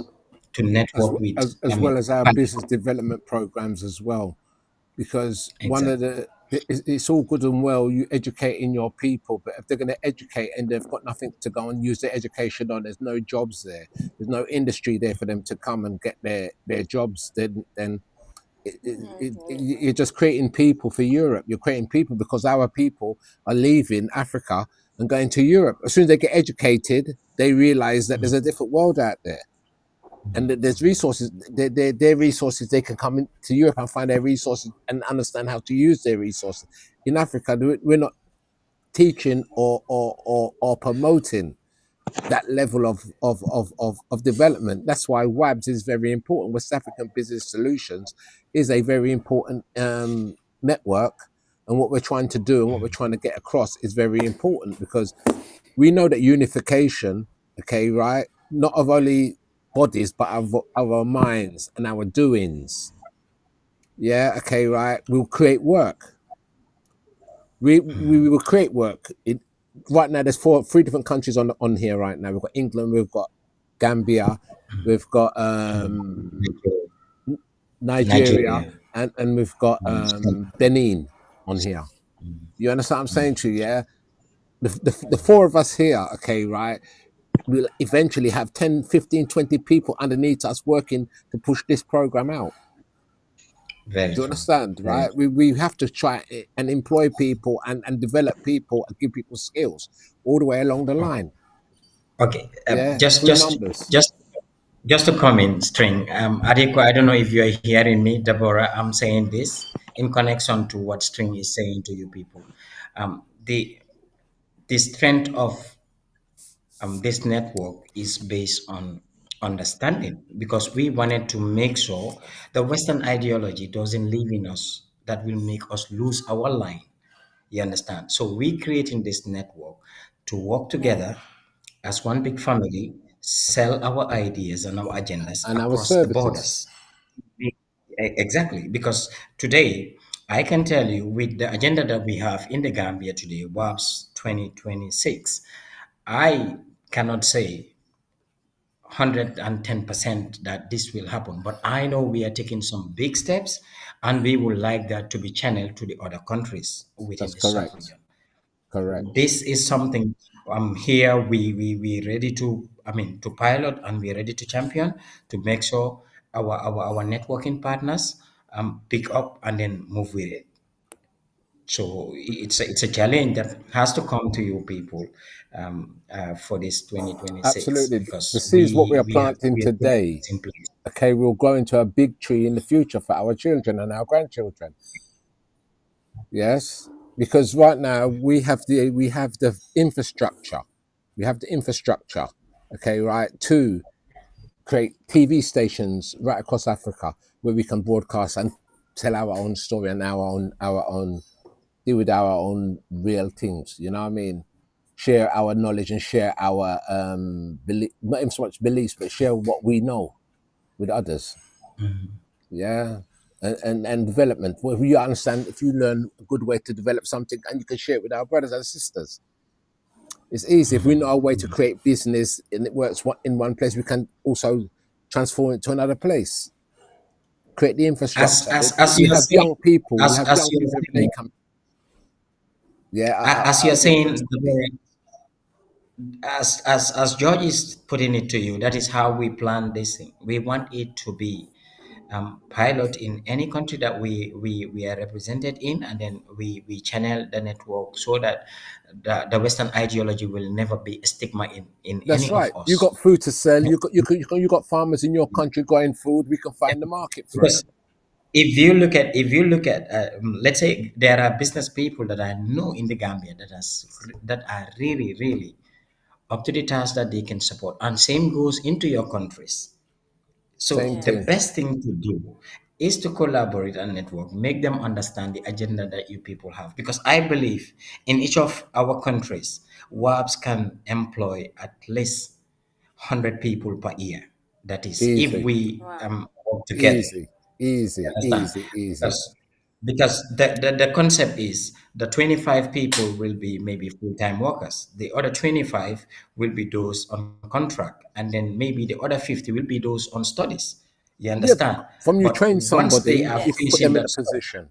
to network with, I As mean, well as our countries. business development programs as well. Because one of Exactly. the it's all good and well you educating your people, but if they're going to educate and they've got nothing to go and use their education on, there's no jobs there, there's no industry there for them to come and get their jobs, then you're just creating people for Europe. You're creating people because our people are leaving Africa and going to Europe. As soon as they get educated, they realize that there's a different world out there and that there's resources, their resources, they can come into Europe and find their resources and understand how to use their resources. In Africa, we're not teaching or promoting that level of development. That's why WABS is very important. West African Business Solutions is a very important network. And what we're trying to do and what we're trying to get across is very important because we know that unification, okay, right, not of only bodies, but of our minds and our doings, yeah, okay, right, will create work. We will create work. Right now, there's three different countries on here right now. We've got England, we've got Gambia, we've got Nigeria, Nigeria. and we've got Benin on here. You understand what I'm saying to you? Yeah, the four of us here, okay, right? We'll eventually have 10, 15, 20 people underneath us working to push this program out. Very Do you true. understand, Very right? We have to try and employ people and develop people and give people skills all the way along the true. line. Okay. Yeah, Just through just numbers. just just to come in string. Adiko, I don't know if you are hearing me, Deborah. I'm saying this in connection to what string is saying to you people. The strength of this network is based on understanding, because we wanted to make sure the Western ideology doesn't live in us that will make us lose our line. You understand? So we creating this network to work together as one big family, sell our ideas and our agendas And our across the services. borders. Exactly, because today I can tell you with the agenda that we have in the Gambia today, WABS 2026, I cannot say 110% that this will happen, but I know we are taking some big steps, and we would like that to be channeled to the other countries within That's the sub correct. region. Correct. This is something here we ready to, I mean, to pilot, and we're ready to champion to make sure our networking partners pick up and then move with it. So it's a challenge that has to come to you people for this 2026, Absolutely. The because seeds what we are planting we are putting today, this in place. okay, will grow into a big tree in the future for our children and our grandchildren. Yes. Because right now we have the infrastructure. We have the infrastructure, okay, right, to create TV stations right across Africa where we can broadcast and tell our own story and our own deal with our own real things. You know what I mean? Share our knowledge and share our not even so much beliefs, but share what we know with others. Yeah. And development. Well, if you understand, if you learn a good way to develop something and you can share it with our brothers and sisters, it's easy. If we know a way to create business and it works in one place, we can also transform it to another place. Create the As infrastructure. as as We you're have saying, young people. We as have as young you're people every day saying, come. Yeah, as you're saying, as George is putting it to you, that is how we plan this thing. We want it to be pilot in any country that we are represented in, and then we channel the network so that the Western ideology will never be a stigma in that's any of right. You us. got food to sell. You got farmers in your country growing food. We can find the market for it. Because if you look at let's say there are business people that I know in the Gambia that are really up to the task that they can support, and same goes into your countries. Same So the Yeah. thing. best thing to do is to collaborate and network, make them understand the agenda that you people have. Because I believe in each of our countries, WABs can employ at least 100 people per year. That is, if Easy, we Wow. work together. easy, You easy, understand? easy, easy. Because the concept is the 25 people will be maybe full-time workers. The other 25 will be those on contract. And then maybe the other 50 will be those on studies. You Yeah, understand? from you But train once they somebody, are you can Yes. put finishing them in that a stuff, position.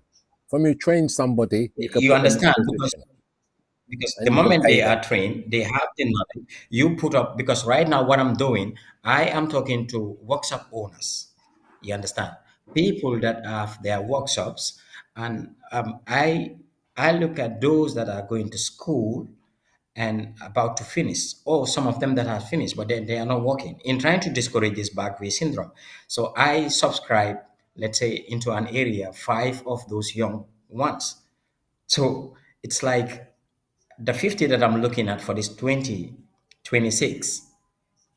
From you train somebody, you can you put them in a understand? Because position, the and you can moment pay they are them. trained, they have the knowledge. You put up, because right now what I'm doing, I am talking to workshop owners. You understand? People that have their workshops, and I look at those that are going to school and about to finish, or some of them that have finished, but they are not working, in trying to discourage this back way syndrome. So I subscribe, let's say, into an area, five of those young ones. So it's like the 50 that I'm looking at for this 2026,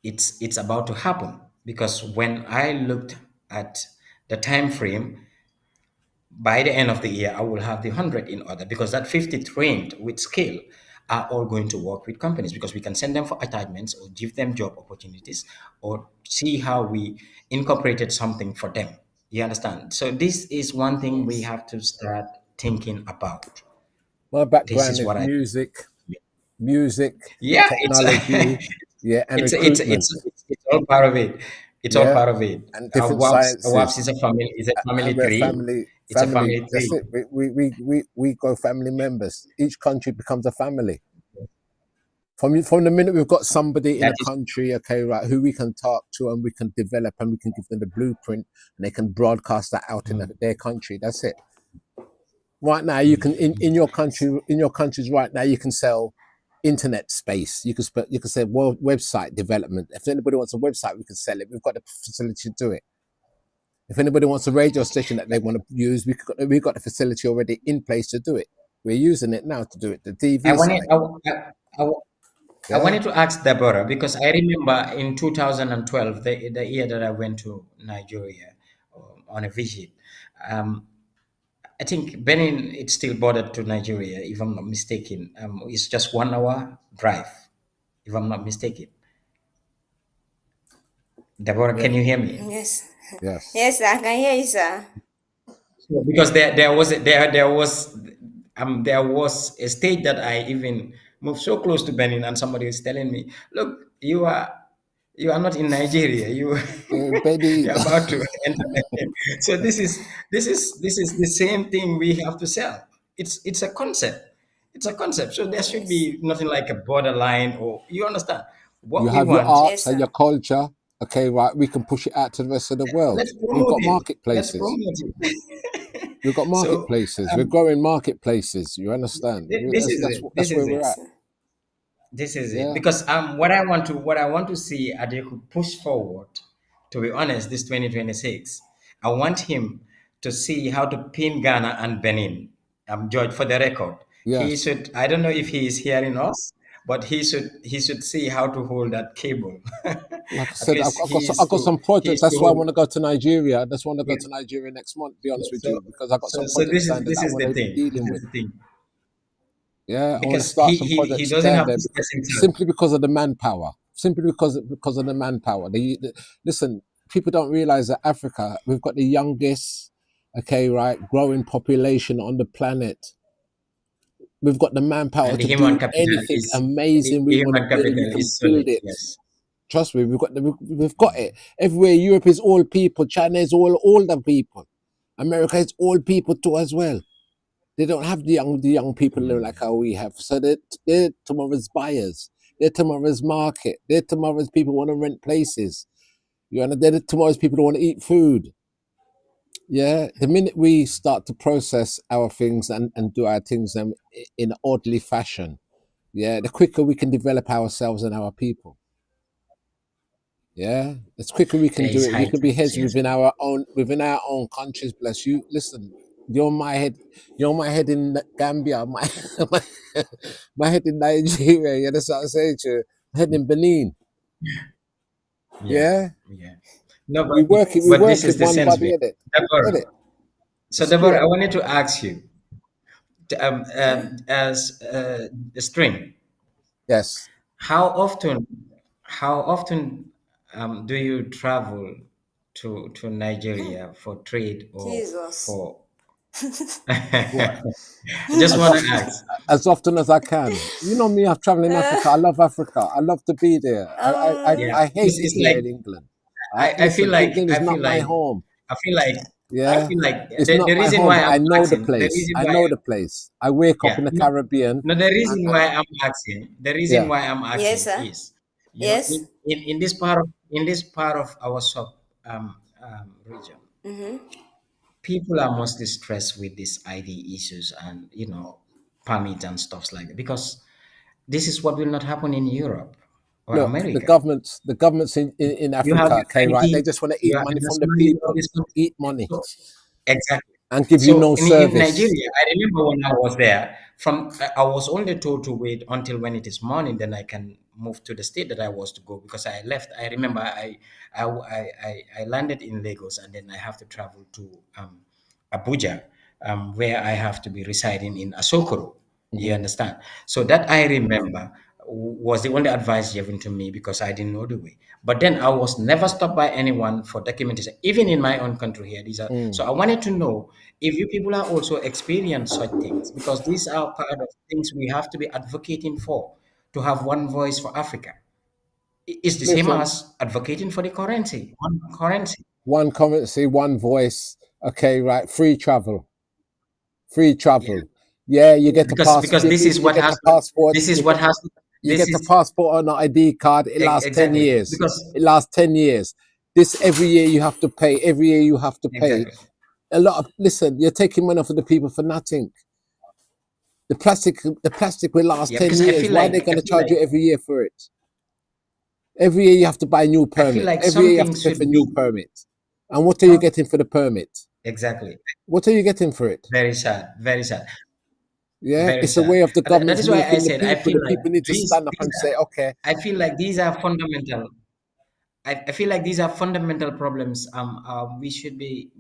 it's about to happen, because when I looked at the time frame, by the end of the year I will have the 100 in order, because that 50 trained with skill are all going to work with companies, because we can send them for attachments or give them job opportunities, or see how we incorporated something for them. You understand? So this is one thing we Yes. have to start thinking about. My This background is is what I music, yeah, it's technology, yeah, and it's recruitment, it's all part of it. It's all yeah, part of it. and different WABS sciences. is a family And we're tree. family, It's a family. family That's tree. it. We go family members. Each country becomes a family. From the minute we've got somebody in That a is country, okay, right, who we can talk to and we can develop and we can give them the blueprint and they can broadcast that out in their country. That's it. Right now, you can in your country, in your countries right now, you can sell internet space. You can say website development. If anybody wants a website, we can sell it. We've got the facility to do it. If anybody wants a radio station that they want to use, we've got the facility already in place to do it. We're using it now to do it. The I TV wanted side, I yeah, wanted to ask Deborah because I remember in 2012, the year that I went to Nigeria on a visit. Um, I think Benin it's still bordered to Nigeria, if I'm not mistaken. It's just 1 hour drive, if I'm not mistaken. Deborah, yeah, can you hear me? Yes. yes, Yes, I can hear you, sir. Because there was a stage that I even moved so close to Benin, and somebody was telling me, "Look, you are not in Nigeria. You baby. you're about to enter Benin." So this is the same thing we have to sell. It's a concept. It's a concept. So there should Yes. be nothing like a borderline, or you understand You what we have your want. Yes, arts and sir. your culture. Okay, right. We can push it out to the rest of the world. Let's We've promote got it. Let's marketplaces. promote it. We've got So marketplaces. We're um, growing marketplaces. You understand? this is That's it. This that's is where it. we're Yes, at. sir. This is it. Yeah, Because what I want to see Adeku push forward, to be honest, this 2026, I want him to see how to pin Ghana and Benin. George, for the record, he yes. should. I don't know if he is hearing us, but he should see how to hold that cable. Like I At said, least I've got some projects. That's why I hold. want to go to Nigeria. I just want to go Yeah. to Nigeria next month. To be honest with So you, because I've got so some so projects down there this that I is want the to be thing. dealing This is with. the thing. Yeah, I want to Because start some he projects doesn't down have there to because stress himself. simply because of the manpower. Simply because of the manpower. Listen, people don't realize that Africa, we've got the youngest, okay, right, growing population on the planet. We've got the manpower And the to human do capital anything is amazing we the want to human build. We capital can is build solid. it. Yes. Trust me, we've got it. Everywhere, Europe is all people. China is all older people. America is old people too as well. They don't have the young people like how we have. So they're tomorrow's buyers. They're tomorrow's market. They're tomorrow's people who want to rent places. You know, they're tomorrow's people who want to eat food. Yeah. The minute we start to process our things and do our things in an orderly fashion, yeah, the quicker we can develop ourselves and our people. Yeah, the quicker we can There do is it. We high can be times. heads Yes. within our own countries. Bless you. Listen, you're my head. You're my head in Gambia. My, my head in Nigeria. Yeah, that's what I'm saying to you. My head in Benin. Yeah. Yeah, Yeah. No, we work it. We but this work is in the one sense body. we Edit. Deborah. Edit. The So Deborah, I spirit. wanted to ask you, Okay. as a string, Yes. how often, how often do you travel to Nigeria for trade or Jesus. for? What? I just As want to often ask. as often as I can. You know me. I've traveled in Uh, Africa. I love Africa. I love to be there. Yeah, I hate it it's here like in England. I I feel listen. like England is not my home. I feel like I Yeah, feel like it's the not my reason home, why but I'm I know the asking, the place. reason I why know the place. I wake up yeah, in the no, Caribbean, no, the and, reason and why I'm asking, the reason yeah, why I'm yes, asking sir. is, Yes. in this part of our region, Mm-hmm. people are mostly stressed with these ID issues and permit and stuffs like that because this is what will not happen in Europe or look, America. the governments in You have Africa, your okay, right? They ID, just want to you eat are a money from the nationality of people, this country. eat money, So, exactly. and give you no So in service. Nigeria, I remember when I was there, I was only told to wait until when it is morning, then I can move to the state that I was to go because I left. I remember I landed in Lagos and then I have to travel to Abuja, where I have to be residing in Asokoro. You Hmm. understand? So that I remember. was the only advice given to me because I didn't know the way. But then I was never stopped by anyone for documentation, even in my own country here. These are so I wanted to know if you people are also experience such things, because these are part of things we have to be advocating for, to have one voice for Africa. It's the same Listen, as advocating for the currency, one currency. one currency, one voice. Okay, right. Free travel. Free Yeah, travel. Yeah, you get a pass. because this is You what get has a passport. this is what has You this get a is passport or an ID card. It lasts 10 exactly years. because It lasts 10 years. This every year you have to pay. Every year you have to pay. exactly. A lot of listen. You're taking money for the people for nothing. The plastic will last Yeah, 10 because years. Why are they going to charge you every year for it? Every year you have to buy a new I feel permit. like Every year you have something to pay for a should new be permit. And what are you some getting for the permit? exactly. What are you getting for it? Very sad, very sad, Yeah, very it's a sad. way of the And that government's is why I milking the said I people. feel The like people need to stand up these and are, say, okay, I feel like these are fundamental. I feel like these are fundamental problems. We should be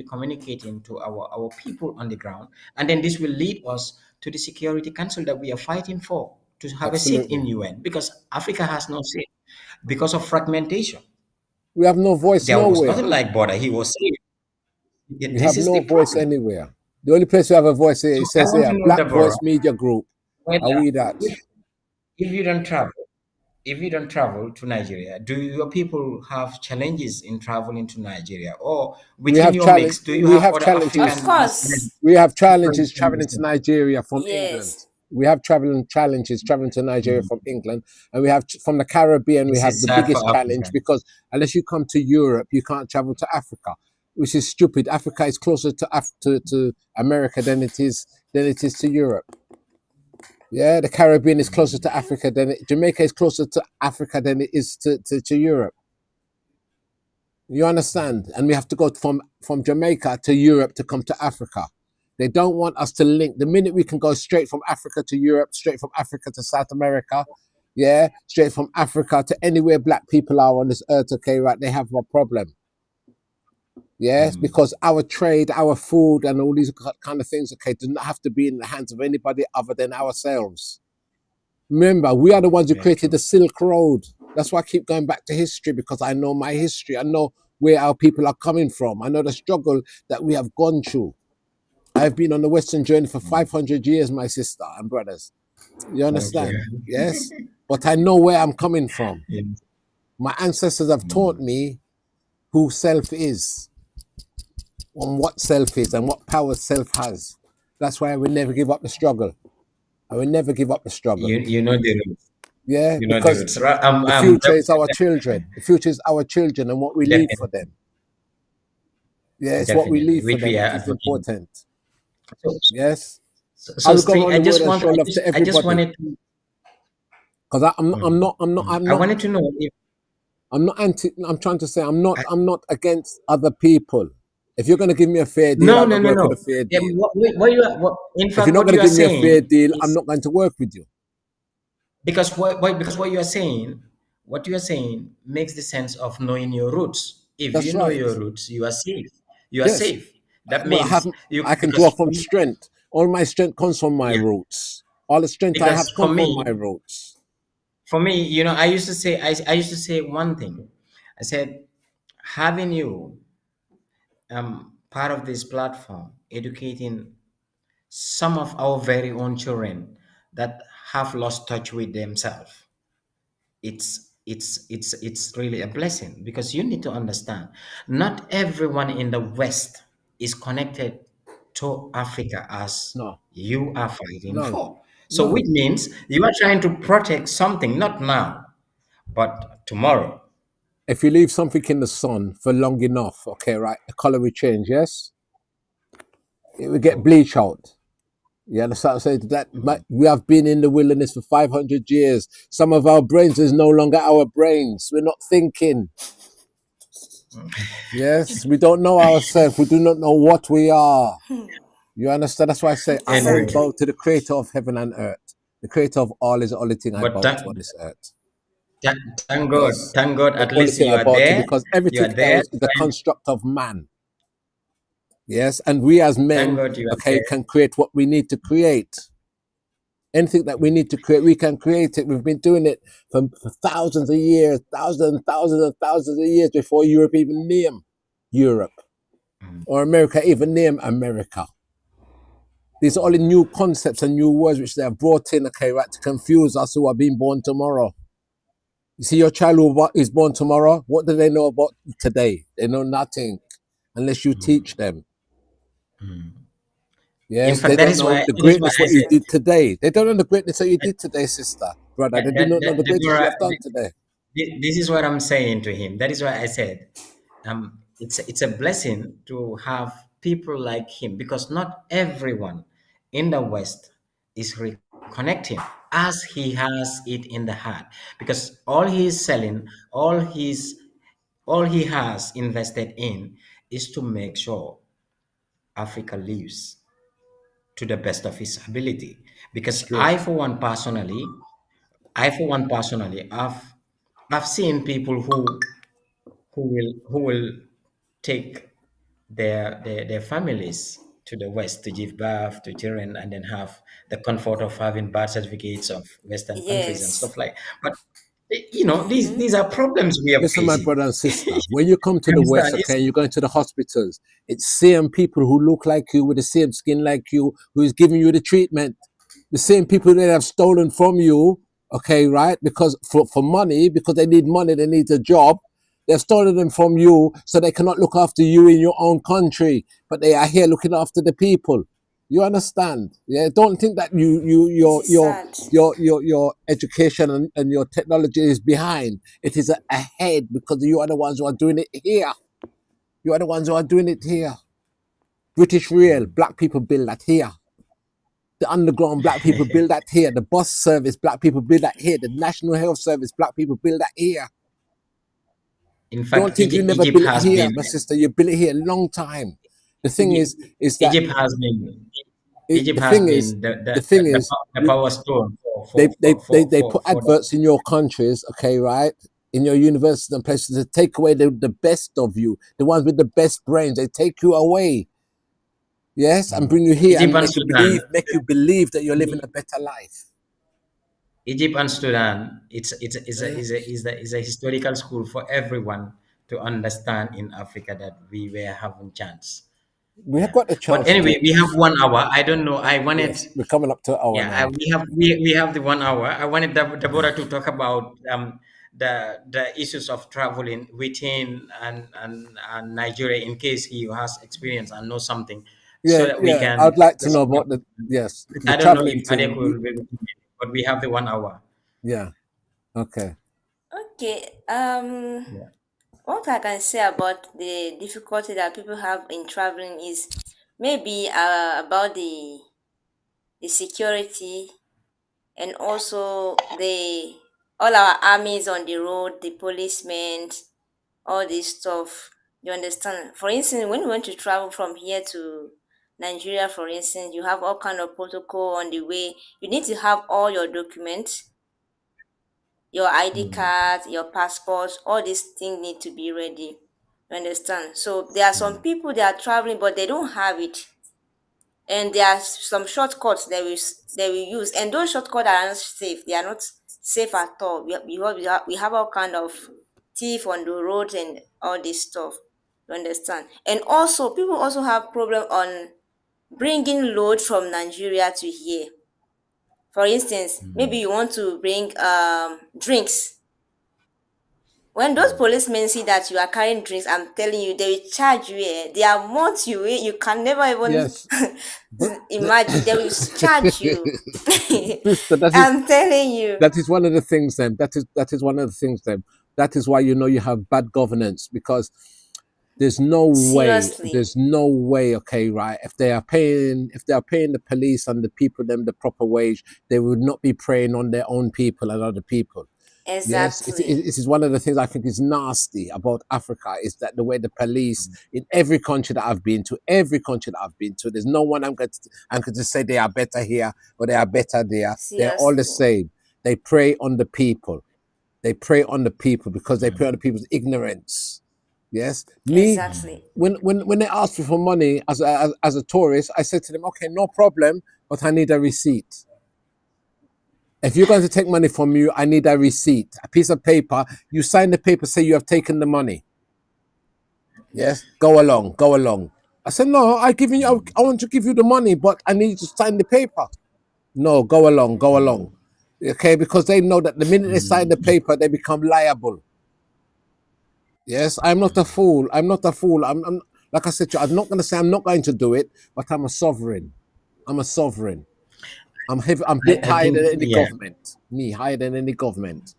communicating to our people on the ground, and then this will lead us to the Security Council that we are fighting for, to have a seat in absolutely. UN, because Africa has no seat because of fragmentation. We have no voice There was nothing nowhere. like border. He was saying We this have is no the voice problem. anywhere. The only place we have a voice here, So it I says want here, to know, Black Deborah, Voice Media Group. Are whether we that? if you don't travel, if you don't travel to Nigeria, do your people have challenges in traveling to Nigeria, or We within have your mix, challenge. do you We have have other Of challenges. African course. We have challenges traveling to nationalities? Nigeria from England. Yes. We have traveling challenges traveling to Nigeria from England, and we have from the Caribbean. We This have is the sad for biggest challenge Africa. because unless you come to Europe, you can't travel to Africa, which is stupid. Africa is closer to America than it is to Europe. Yeah, the Caribbean is closer to Africa Jamaica is closer to Africa than it is to Europe. You understand? And we have to go from Jamaica to Europe to come to Africa. They don't want us to link. The minute we can go straight from Africa to Europe, straight from Africa to South America, yeah, straight from Africa to anywhere black people are on this earth, okay, right, they have a problem. Yes, because our trade, our food, and all these kind of things, okay, do not have to be in the hands of anybody other than ourselves. Remember, we are the ones who Very created true. the Silk Road. That's why I keep going back to history, because I know my history. I know where our people are coming from. I know the struggle that we have gone through. I've been on the Western journey for 500 years, my sister and brothers. You Thank you. understand? Yes? But I know where I'm coming from. Yeah. My ancestors have taught me who self is, and what self is, and what power self has. That's why I will never give up the struggle. I will never give up the struggle. You know the roots. Yeah, You know the because roots. the future is our children. The future is our children and what we leave for them. Yeah, it's what we Definitely, leave for which we them, are which is advocating. important. So, Yes. I so will go String, around the world and show love to I just everybody. wanted to, Because I'm I not wanted to know if I'm not anti. I'm trying to say I, I'm not against other people. If you're going to give me a fair deal, no, I no, will no, work with no. a fair Yeah, deal. what you are, in If you're fact, not what going to you are give me a fair saying deal, I'm is not going to work with you. because what you are saying, what you are saying makes the sense of knowing your roots. If That's you know right. your roots, you are safe. You are Yes. safe. That Well, means you I can draw because from strength. All my strength comes from my yeah, roots. All the strength I because have come from my roots. for me, I used to say one thing. I said having you part of this platform, educating some of our very own children that have lost touch with themselves. It's really a blessing, because you need to understand not everyone in the West is connected to Africa as No, you are fighting no, for. So which no. means you are trying to protect something, not now, but tomorrow. If you leave something in the sun for long enough, okay, right, the color will change. Yes, it will get bleach out. You understand what I'm saying? We have been in the wilderness for 500 years. Some of our brains is no longer our brains. We're not thinking. Yes, we don't know ourselves. We do not know what we are. You understand? That's why I say I only Anyway, bow Exactly. to the creator of heaven and earth. The creator of all is the only thing I but bow to on this earth. Yes. thank God, The at only least thing you I are bow to there. because You everything are there. else is a construct of man. Yes. And we as Thank men, God you are okay, there. can create what we need to create. Anything that we need to create, we can create it. We've been doing it for thousands of years, thousands of years before Europe even named Europe or America even named America. These are only new concepts and new words which they have brought in, okay, right, to confuse us who are being born tomorrow. You see, your child who is born tomorrow, what do they know about today? They know nothing unless you teach them. In Yes, fact, they don't know the that is why greatness I what you said did today. They don't know the greatness that you did today, sister, brother. They do not know the greatness you Deborah, have done today. this is what I'm saying to him. That is why I said, it's a blessing to have people like him, because not everyone in the West is reconnecting as he has it in the heart. Because all he is selling, all he has invested in is to make sure Africa lives to the best of his ability. It's Because true. I for one personally, I've seen people who will take their families to the West to give birth to children and then have the comfort of having birth certificates of Western countries and Yes. stuff like. But these are problems we are Listen, my facing. brother and sister, when you come to You the West, understand? okay, you're going to the hospitals, it's same people who look like you with the same skin like you who is giving you the treatment. The same people that have stolen from you, okay, right? Because for money, because they need money, they need a job. They've stolen them from you so they cannot look after you in your own country, but they are here looking after the people. You understand? Yeah. Don't think that It is sad. your education and your technology is behind. It is ahead because you are the ones who are doing it here. You are the ones who are doing it here. British Rail, black people build that here. The underground, black people build that here. The bus service, black people build that here. The National Health Service, black people build that here. In Don't fact, think you never Egypt built it has here, been my sister. You built it here a long time. The thing Egypt, is that Egypt has been the Egypt has thing is been the thing is the power stone they for put adverts in your countries, okay, right? In your universities and places to take away the best of you, the ones with the best brains. They take you away, yes, and bring you here Egypt and and Sudan. make you believe that you're living a better life. Egypt and Sudan, Yeah. is a historical school for everyone to understand in Africa that we were having chance. We have Yeah. got the But chance anyway, to. we have 1 hour. I don't know. I wanted, Yes, we're coming up to an hour yeah, now. we have the 1 hour. I wanted Deborah to talk about the issues of traveling within and Nigeria in case he has experience and knows something, so Yeah, that we yeah. can I'd like to just know wrap about the up. yes, the I don't know traveling if Adeko thing. will be able to, but we have the 1 hour. Yeah. Okay. Okay. Yeah. What I can say about the difficulty that people have in traveling is maybe about the security, and also the all our armies on the road, the policemen, all this stuff. You understand? For instance, when you want to travel from here to Nigeria, for instance, you have all kind of protocol on the way. You need to have all your documents, your ID card, your passport, all these things need to be ready. You understand? So there are some people that are traveling but they don't have it. And there are some shortcuts they will use, and those shortcuts are not safe. They are not safe at all. We have all kind of thief on the road and all this stuff. You understand? And also people also have problem on bringing load from Nigeria to here. For instance, maybe you want to bring drinks. When those policemen see that you are carrying drinks, I'm telling you, they will charge you. The amount you can never even Yes. But imagine. They will charge you. sister, I'm telling you. that is one of the things then. That is one of the things then. That is why you know you have bad governance because Seriously. there's no way, okay, right? If they are paying the police and the people them the proper wage, they would not be preying on their own people and other people. Yes, Exactly. it is one of the things I think is nasty about Africa is that the way the police in every country that I've been to, there's no one I'm going to say they are better here or they are better there. They're all the Seriously. same. They prey on the people. They prey on the people because they prey on the people's ignorance. Yes, me Exactly. when they ask me for money as a tourist, I said to them, okay, no problem, but I need a receipt. If you're going to take money from you, I need a receipt, a piece of paper. You sign the paper, say you have taken the money. Yes, go along, go along. I said, no, I want to give you the money, but I need you to sign the paper. No, go along, go along. Okay, because they know that the minute they sign the paper, they become liable. Yes, I'm not a fool. I'm not a fool. I'm like I said to you, I'm not going to say I'm not going to do it, but I'm a sovereign. I'm a sovereign. I'm heavy, I'm a bit I higher think, than any yeah, government. Me, higher than any government.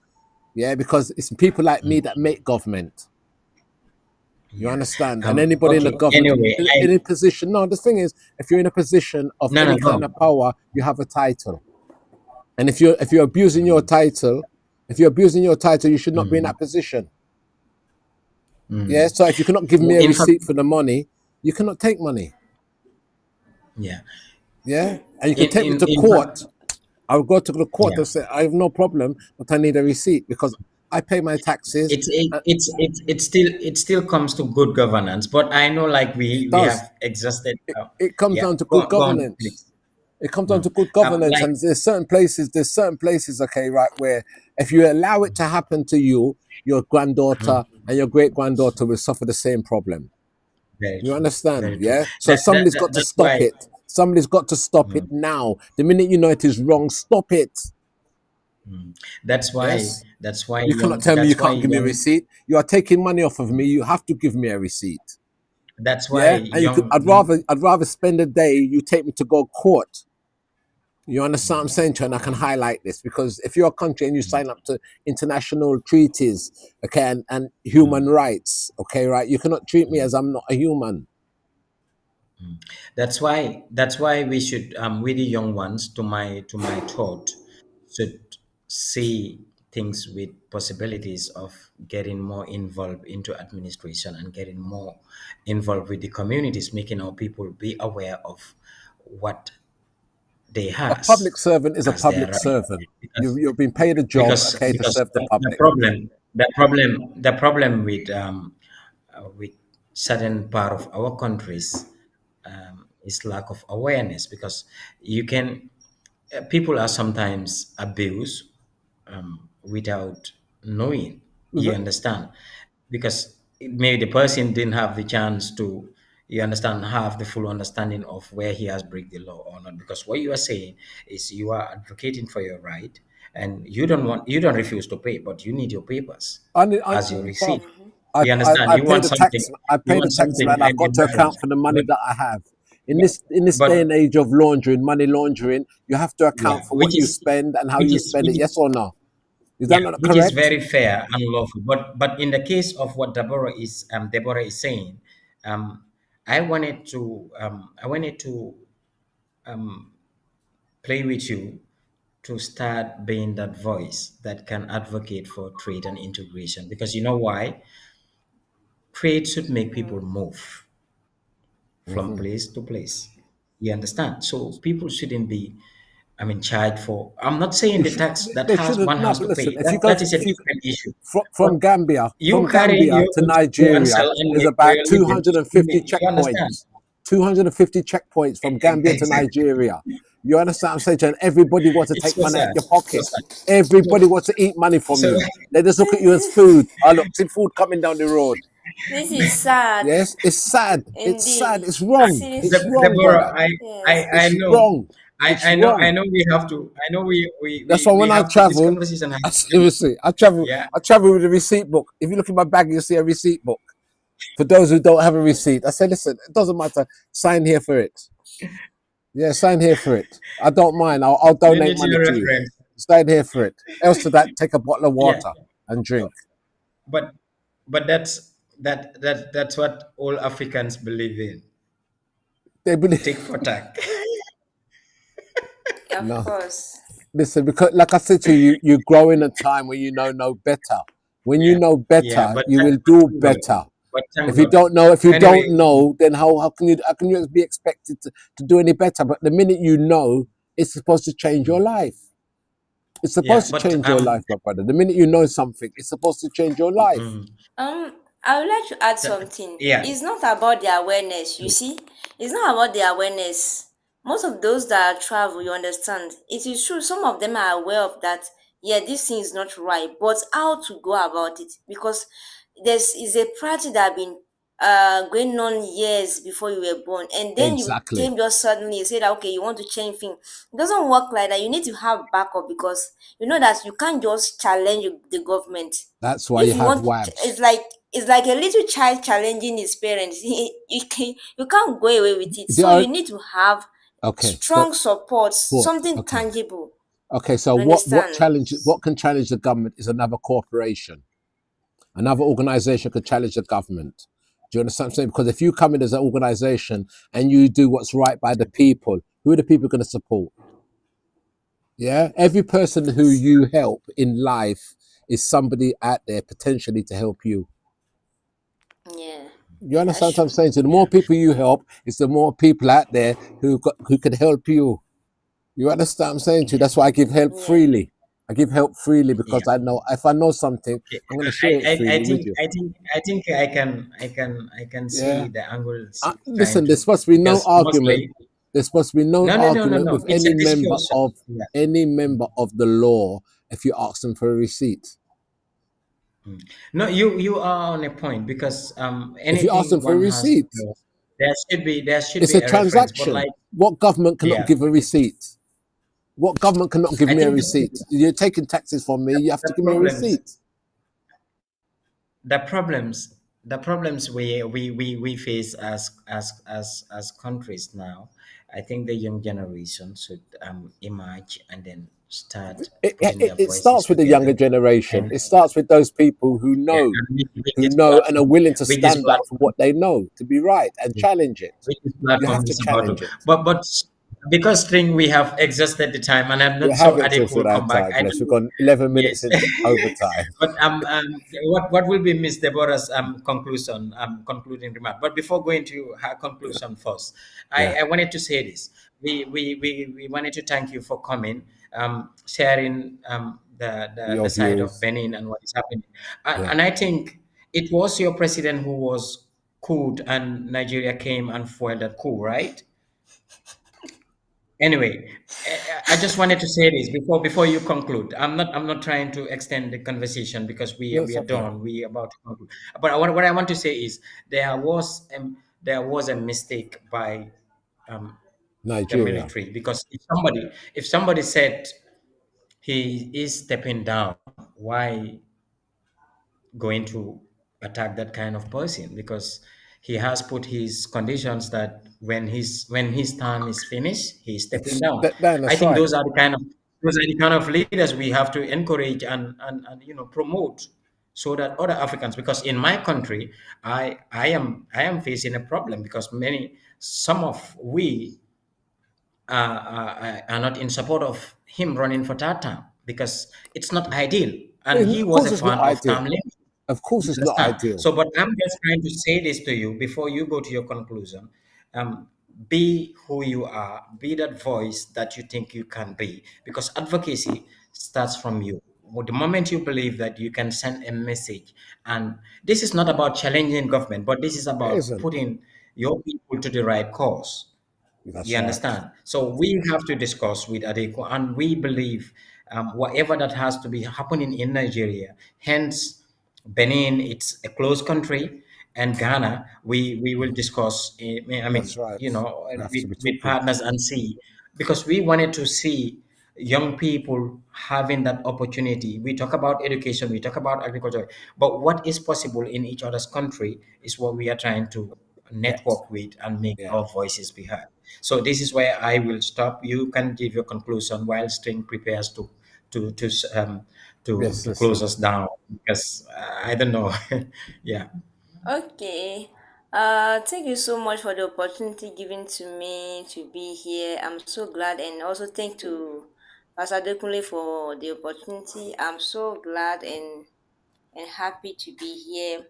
Yeah, because it's people like me that make government. You yeah. understand? And anybody in the Okay. government, Anyway, in a position. No, the thing is, if you're in a position of no, any go. kind of power, you have a title. And if you're abusing your title, you should not be in that position. Yeah. So if you cannot give me a In fact, receipt for the money, you cannot take money. yeah. Yeah. And you can take me to In fact, court. I would go to the court yeah. and say, I have no problem, but I need a receipt because I pay my taxes. It still comes to good governance, but I know like It we does. have exhausted. It comes Yeah, down to good go on, governance. please. It comes down to good governance, Like, and there's certain places, okay, right, where if you allow it to happen to you, your granddaughter and your great granddaughter will suffer the same problem. very You true, understand? very true. Yeah. So somebody's got to That's stop why. it. Somebody's got to stop it now. The minute you know it is wrong, stop it. That's why. Yes. That's why You cannot young. tell me you That's why can't give me a young. receipt. You are taking money off of me. You have to give me a receipt. That's why Yeah. And you could. young. I'd rather spend a day. You take me to go court. You understand what I'm saying to you? And I can highlight this because if you're a country and you sign up to international treaties, okay, and human rights, okay, right, you cannot treat me as I'm not a human. That's why. That's why we should. We the young ones, to my thought, should see things with possibilities of getting more involved into administration and getting more involved with the communities, making our people be aware of what they A has public servant is a as their public right. servant. because You've been paid a job, okay, to serve the the public. problem with certain part of our countries is lack of awareness, because you can people are sometimes abused without knowing. You understand? Because maybe the person didn't have the chance to, you understand, have the full understanding of where he has break the law or not. Because what you are saying is you are advocating for your right, and you don't refuse to pay, but you need your papers as your Bob, receipt. You understand? I pay the tax. I You pay the want tax something man. I've got in to reference. account for the money But that I have. In yeah, this day and but age of laundering, money laundering, you have to yeah, account for what you spend and how you spend it. which Yes or no? Is yeah, that not which is correct? very fair and lawful. But in the case of what Deborah is saying, um, I wanted to um, play with you to start being that voice that can advocate for trade and integration, because you know why? Trade should make people move from place to place. You understand? So people shouldn't be, I mean, charged for. I'm not saying You the should. tax that They has shouldn't. one No, has but to listen. pay. If you go That to, is a different issue. But from Gambia, you carry your goods to to go and Nigeria sell and is make for about your living. 250 You understand? checkpoints. 250 checkpoints from Gambia to Exactly. Nigeria. You understand what I'm saying? And everybody wants to It's take so money out sad. your So pocket. sad. Everybody wants to eat money from So you. They just look at you as food. Oh, look, see food coming down the road. This is sad. Yes, it's sad. It's sad. Indeed. It's wrong. Seriously. It's wrong, brother. Deborah, I Yes. It's know, wrong. It's I wrong. know we have to. I know That's why when we I have to. This travel, conversation has to end. seriously, Yeah. I travel with a receipt book. If you look in my bag, you'll see a receipt book. For those who don't have a receipt, I say, listen, it doesn't matter. Sign here for it. Yeah, sign here for it. I don't mind. I'll You donate need money your to you. reference. Sign here for it. Else to that, take a bottle of Yeah. water and drink. But that's what all Africans believe in. They believe Tick for tack. Of no. course. Listen, because like I said to you, you grow in a time when you know no better. When you Yeah. know Yeah. better, you will But do thank God. better. But thank If you God. don't know, Anyway, then how can you be expected to do any better? But the minute you know, it's supposed to change your life. It's yeah. supposed to But change your life, my brother. The minute you know something, it's supposed to change your life. mm, I would like to add something. yeah. It's not about the awareness, you see. It's not about the awareness. most of those that travel, you understand, it is true some of them are aware of that. Yeah, this thing is not right, but how to go about it? Because there's is a practice that have been going on years before you were born, and then you Exactly. came just suddenly, you said that, okay, you want to change things. It doesn't work like that. You need to have backup, because you know that you can't just challenge the government. That's why you If you have want to WABs. it's like a little child challenging his parents. You can't go away with it, The so o- you need to have okay, so strong support, what? something Okay, tangible. okay. So You understand? what can challenge the government is another corporation, another organization could challenge the government. Do you understand what I'm saying? Because if you come in as an organization and you do what's right by the people, who are the people going to support? Yeah, every person who you help in life is somebody out there potentially to help you. Yeah, You that's understand what I'm true. saying? So the more people you help, it's the more people out there who can help you. You understand what I'm saying to you? That's why I give help Yeah. freely. I give help freely Yeah. because I know if I know something, Okay. I'm going to share it I freely with think you. I can Yeah. see the angles you're trying Listen, there's to, supposed to be no because argument. mostly There's supposed to be no argument no. with It's a discussion. Yeah. any member of the law if you ask them for a receipt. Mm. No, you are on a point, because If you ask them anything for a one has to receipt, do, there should it's be a a reference. But transaction. like, What government cannot yeah, give a receipt? What government cannot give I me a think receipt? You're taking taxes from me. You have the to give me a problems receipt. the problems the problems we face as countries now, I think the young generation should emerge and then start putting their It voices starts with the together. younger generation. And It starts with those people yeah, and who know and are willing to stand up for what they know to be right and challenge it. which this You platform have to is about to. challenge it. But because thing we have exhausted the time, and I'm We not so have Adik exhausted will our come back. time. I Bless. We've do. gone 11 minutes Yes. into overtime. But what will be Miss Deborah's conclusion, concluding remark? But before going to her conclusion first, Yeah, I wanted to say this. We wanted to thank you for coming, sharing the your side of views. Benin and what is happening. Yeah. And I think it was your president who was cooled, and Nigeria came and foiled that coup, right? Anyway, I just wanted to say this before you conclude. I'm not trying to extend the conversation, because No, we it's are okay. done. We are about to conclude. But what I want to say is there was a mistake by um, the Nigeria. military, because if somebody said he is stepping down, why going to attack that kind of person? Because he has put his conditions that when his term is finished, he's stepping down. I That's think right. those are the kind of leaders we have to encourage and promote, so that other Africans, because in my country, I am facing a problem, because many some of we are not in support of him running for third term, because it's not ideal, and he Of was a course, it's not fan of ideal. term limits. Of course, You it's not understand? ideal. So, but I'm just trying to say this to you before you go to your conclusion. Um, be who you are. Be that voice that you think you can be, because advocacy starts from you. Well, the moment you believe that you can send a message, and this is not about challenging government, but this is It about isn't. putting your people to the right cause. That's You right. understand? So we have to discuss with Adeko, and we believe whatever that has to be happening in Nigeria. Hence, Benin, it's a closed country, and Ghana, we will discuss. I mean, That's right. We have to be with talking. partners and see, because we wanted to see young people having that opportunity. We talk about education, we talk about agriculture, but what is possible in each other's country is what we are trying to Get. network with and make Yeah. our voices be heard. So this is where I will stop. You can give your conclusion while String prepares to to um Yes, to close listen. us down, because I don't know. Yeah. Okay. Thank you so much for the opportunity given to me to be here. I'm so glad, and also thank to Pastor Dekunle for the opportunity. I'm so glad and happy to be here.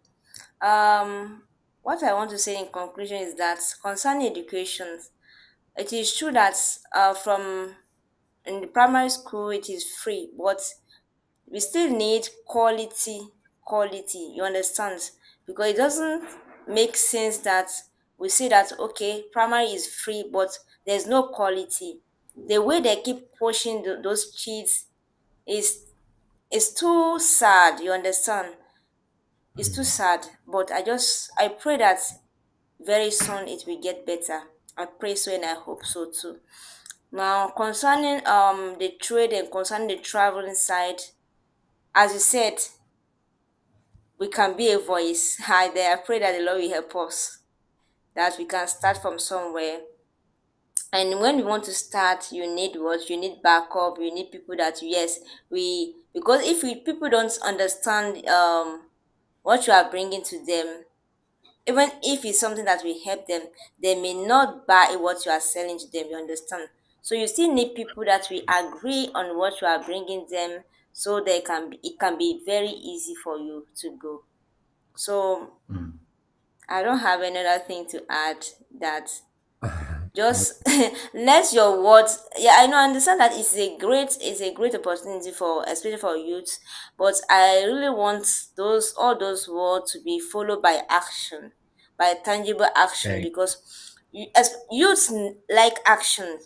What I want to say in conclusion is that concerning education, it is true that from in the primary school it is free, but we still need quality, you understand? Because it doesn't make sense that we see that okay, primary is free, but there's no quality. The way they keep pushing those kids is too sad. You understand? It's too sad. But I pray that very soon it will get better. I pray so and I hope so too. Now concerning the trade and concerning the traveling side, as you said, we can be a voice. I pray that the Lord will help us, that we can start from somewhere. And when we want to start, you need what? You need backup. You need people that, yes, we, because if people don't understand what you are bringing to them, even if it's something that will help them, they may not buy what you are selling to them. You understand? So you still need people that will agree on what you are bringing them, so it can be very easy for you to go. So I don't have another thing to add. That just let your words, yeah, I know, I understand that it's a great opportunity for, especially for youth, but I really want all those words to be followed by action, by tangible action, Very. because as youths like action.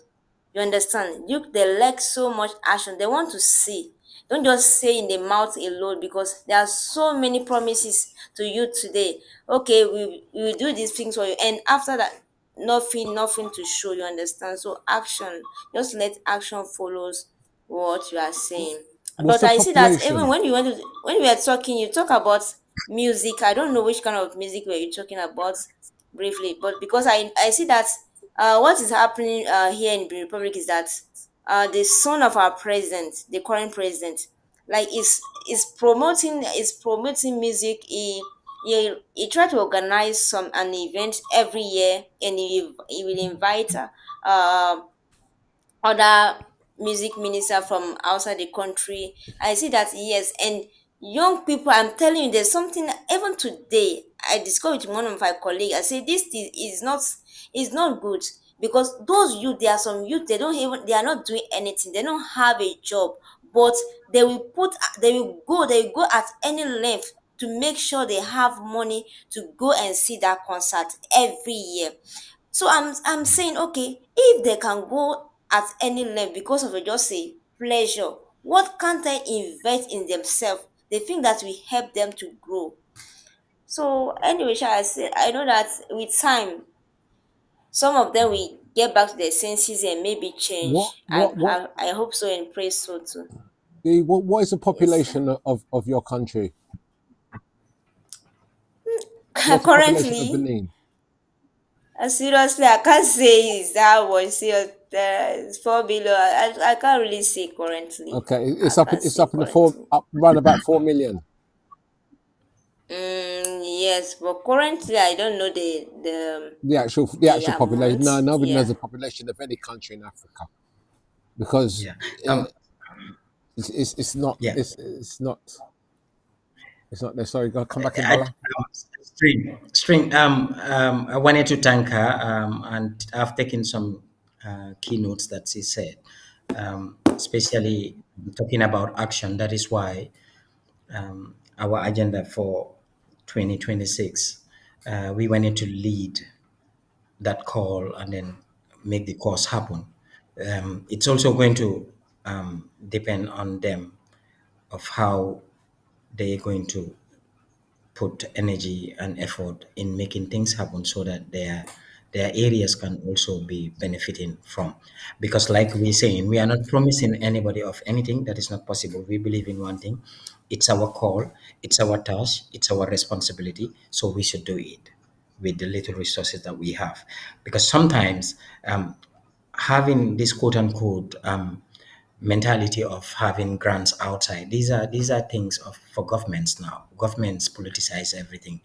You understand? You They like so much action. They want to see. Don't just say in the mouth alone, because there are so many promises to you today. Okay, we will do these things for you, and after that, nothing to show. You understand? So action. Just let action follows what you are saying. What's But the I see that even population? when we were talking, you talk about music. I don't know which kind of music were you talking about briefly, but because I see that what is happening here in the Republic is that the son of our president, the current president, like is promoting music. He tried to organize an event every year, and he will invite other music minister from outside the country. I see that, yes, and young people, I'm telling you, there's something. Even today I discussed with one of my colleagues. I say this is not good, because those youth, there are some youth, they are not doing anything, they don't have a job, but they will go at any length to make sure they have money to go and see that concert every year. So I'm saying, okay, if they can go at any length because of just a pleasure, what can't they invest in themselves? They think that will help them to grow. So anyway, shall I say, I know that with time, some of them will get back to their senses and maybe What change. what what I hope so and pray so too. what is the Yes. population of your country? What's the population of Currently, Benin? seriously, I can't say is that was serious. It's 4 billion. I can't really say currently. Okay, I can't it's say up in the four currently. up run about 4 million. Yes, but currently I don't know The the actual population. amount. No, nobody knows Yeah. the population of any country in Africa because Yeah. uh, it's not Yeah. it's not there. Sorry, go come back in, I, Bala. String. I wanted to thank her, and I've taken some keynotes that she said, especially talking about action. That is why our agenda for 2026, we wanted to lead that call and then make the course happen. It's also going to depend on them of how they're going to put energy and effort in making things happen so that their areas can also be benefiting from, because like we're saying, we are not promising anybody of anything that is not possible. We believe in one thing: it's our call, it's our task, it's our responsibility, so we should do it with the little resources that we have. Because sometimes having this quote unquote mentality of having grants outside, these are things of for governments. Now governments politicize everything,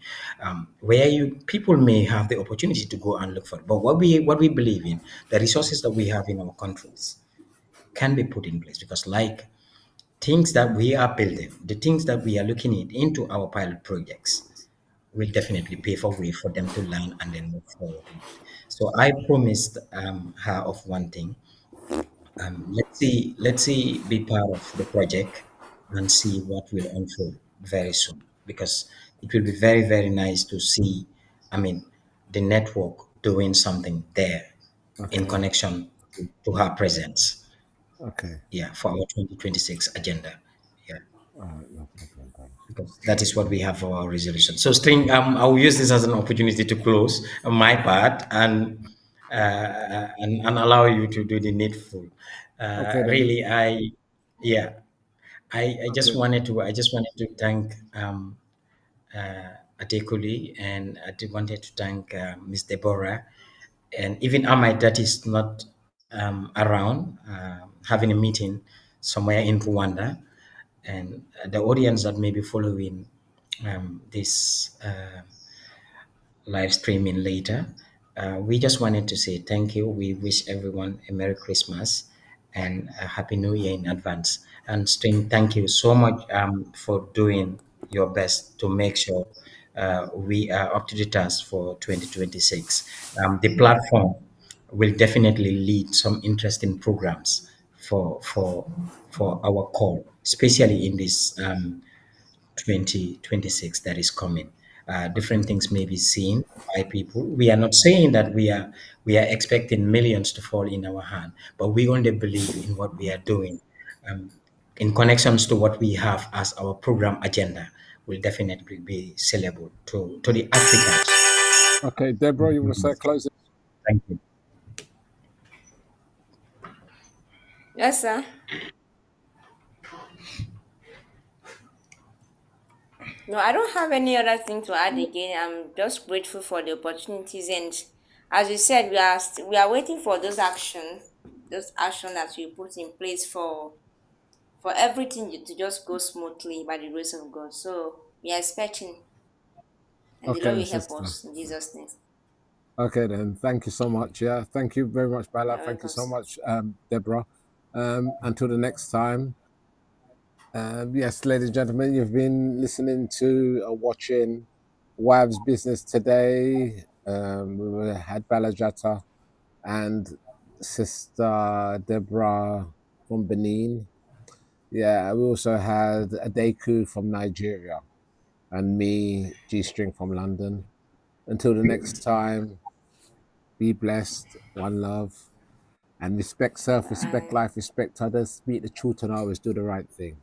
where you people may have the opportunity to go and look for it. But what we believe in, the resources that we have in our countries can be put in place, because like things that we are building, the things that we are looking into our pilot projects will definitely pave a way for them to learn and then move forward in it. So I promised her of one thing. Let's see be part of the project and see what will unfold very soon, because it will be very, very nice to see. I mean, the network doing something there in Okay. connection to her presence. Okay. Yeah, for our 2026 agenda. Yeah, All right. No problem. Thanks. because that is what we have for our resolution. So, String, I will use this as an opportunity to close my part and allow you to do the needful. Okay then. Really, yeah, I just Okay. wanted to thank Adekuli, and I did wanted to thank Miss Deborah, and even Amai that is not around, having a meeting somewhere in Rwanda, and the audience that may be following this live streaming later. We just wanted to say thank you. We wish everyone a Merry Christmas and a Happy New Year in advance. And Stream, thank you so much for doing your best to make sure we are up to the task for 2026. The platform will definitely lead some interesting programs for our call, especially in this 2026 that is coming. Different things may be seen by people. We are not saying that we are expecting millions to fall in our hand, but we only believe in what we are doing. Um, in connections to what we have as our program agenda will definitely be sellable to the Africans. Okay, Deborah, you want to say closing? Thank you. Yes, sir. No, I don't have any other thing to add again. I'm just grateful for the opportunities, and as you said, we are waiting for those action that we put in place for everything to just go smoothly by the grace of God. So we are expecting, and the Lord Okay, will help sister. us in Jesus' name. Okay then. Thank you so much. Yeah. Thank you very much, Bala. You're Thank you welcome, so sir. much, Deborah. Until the next time. Yes, ladies and gentlemen, you've been listening to or watching WABS Business today. We had Balajata and Sister Deborah from Benin. Yeah, we also had Adeku from Nigeria and me, G String from London. Until the next time, be blessed, one love, and respect self, respect Bye. life, respect others, speak the truth, and always do the right thing.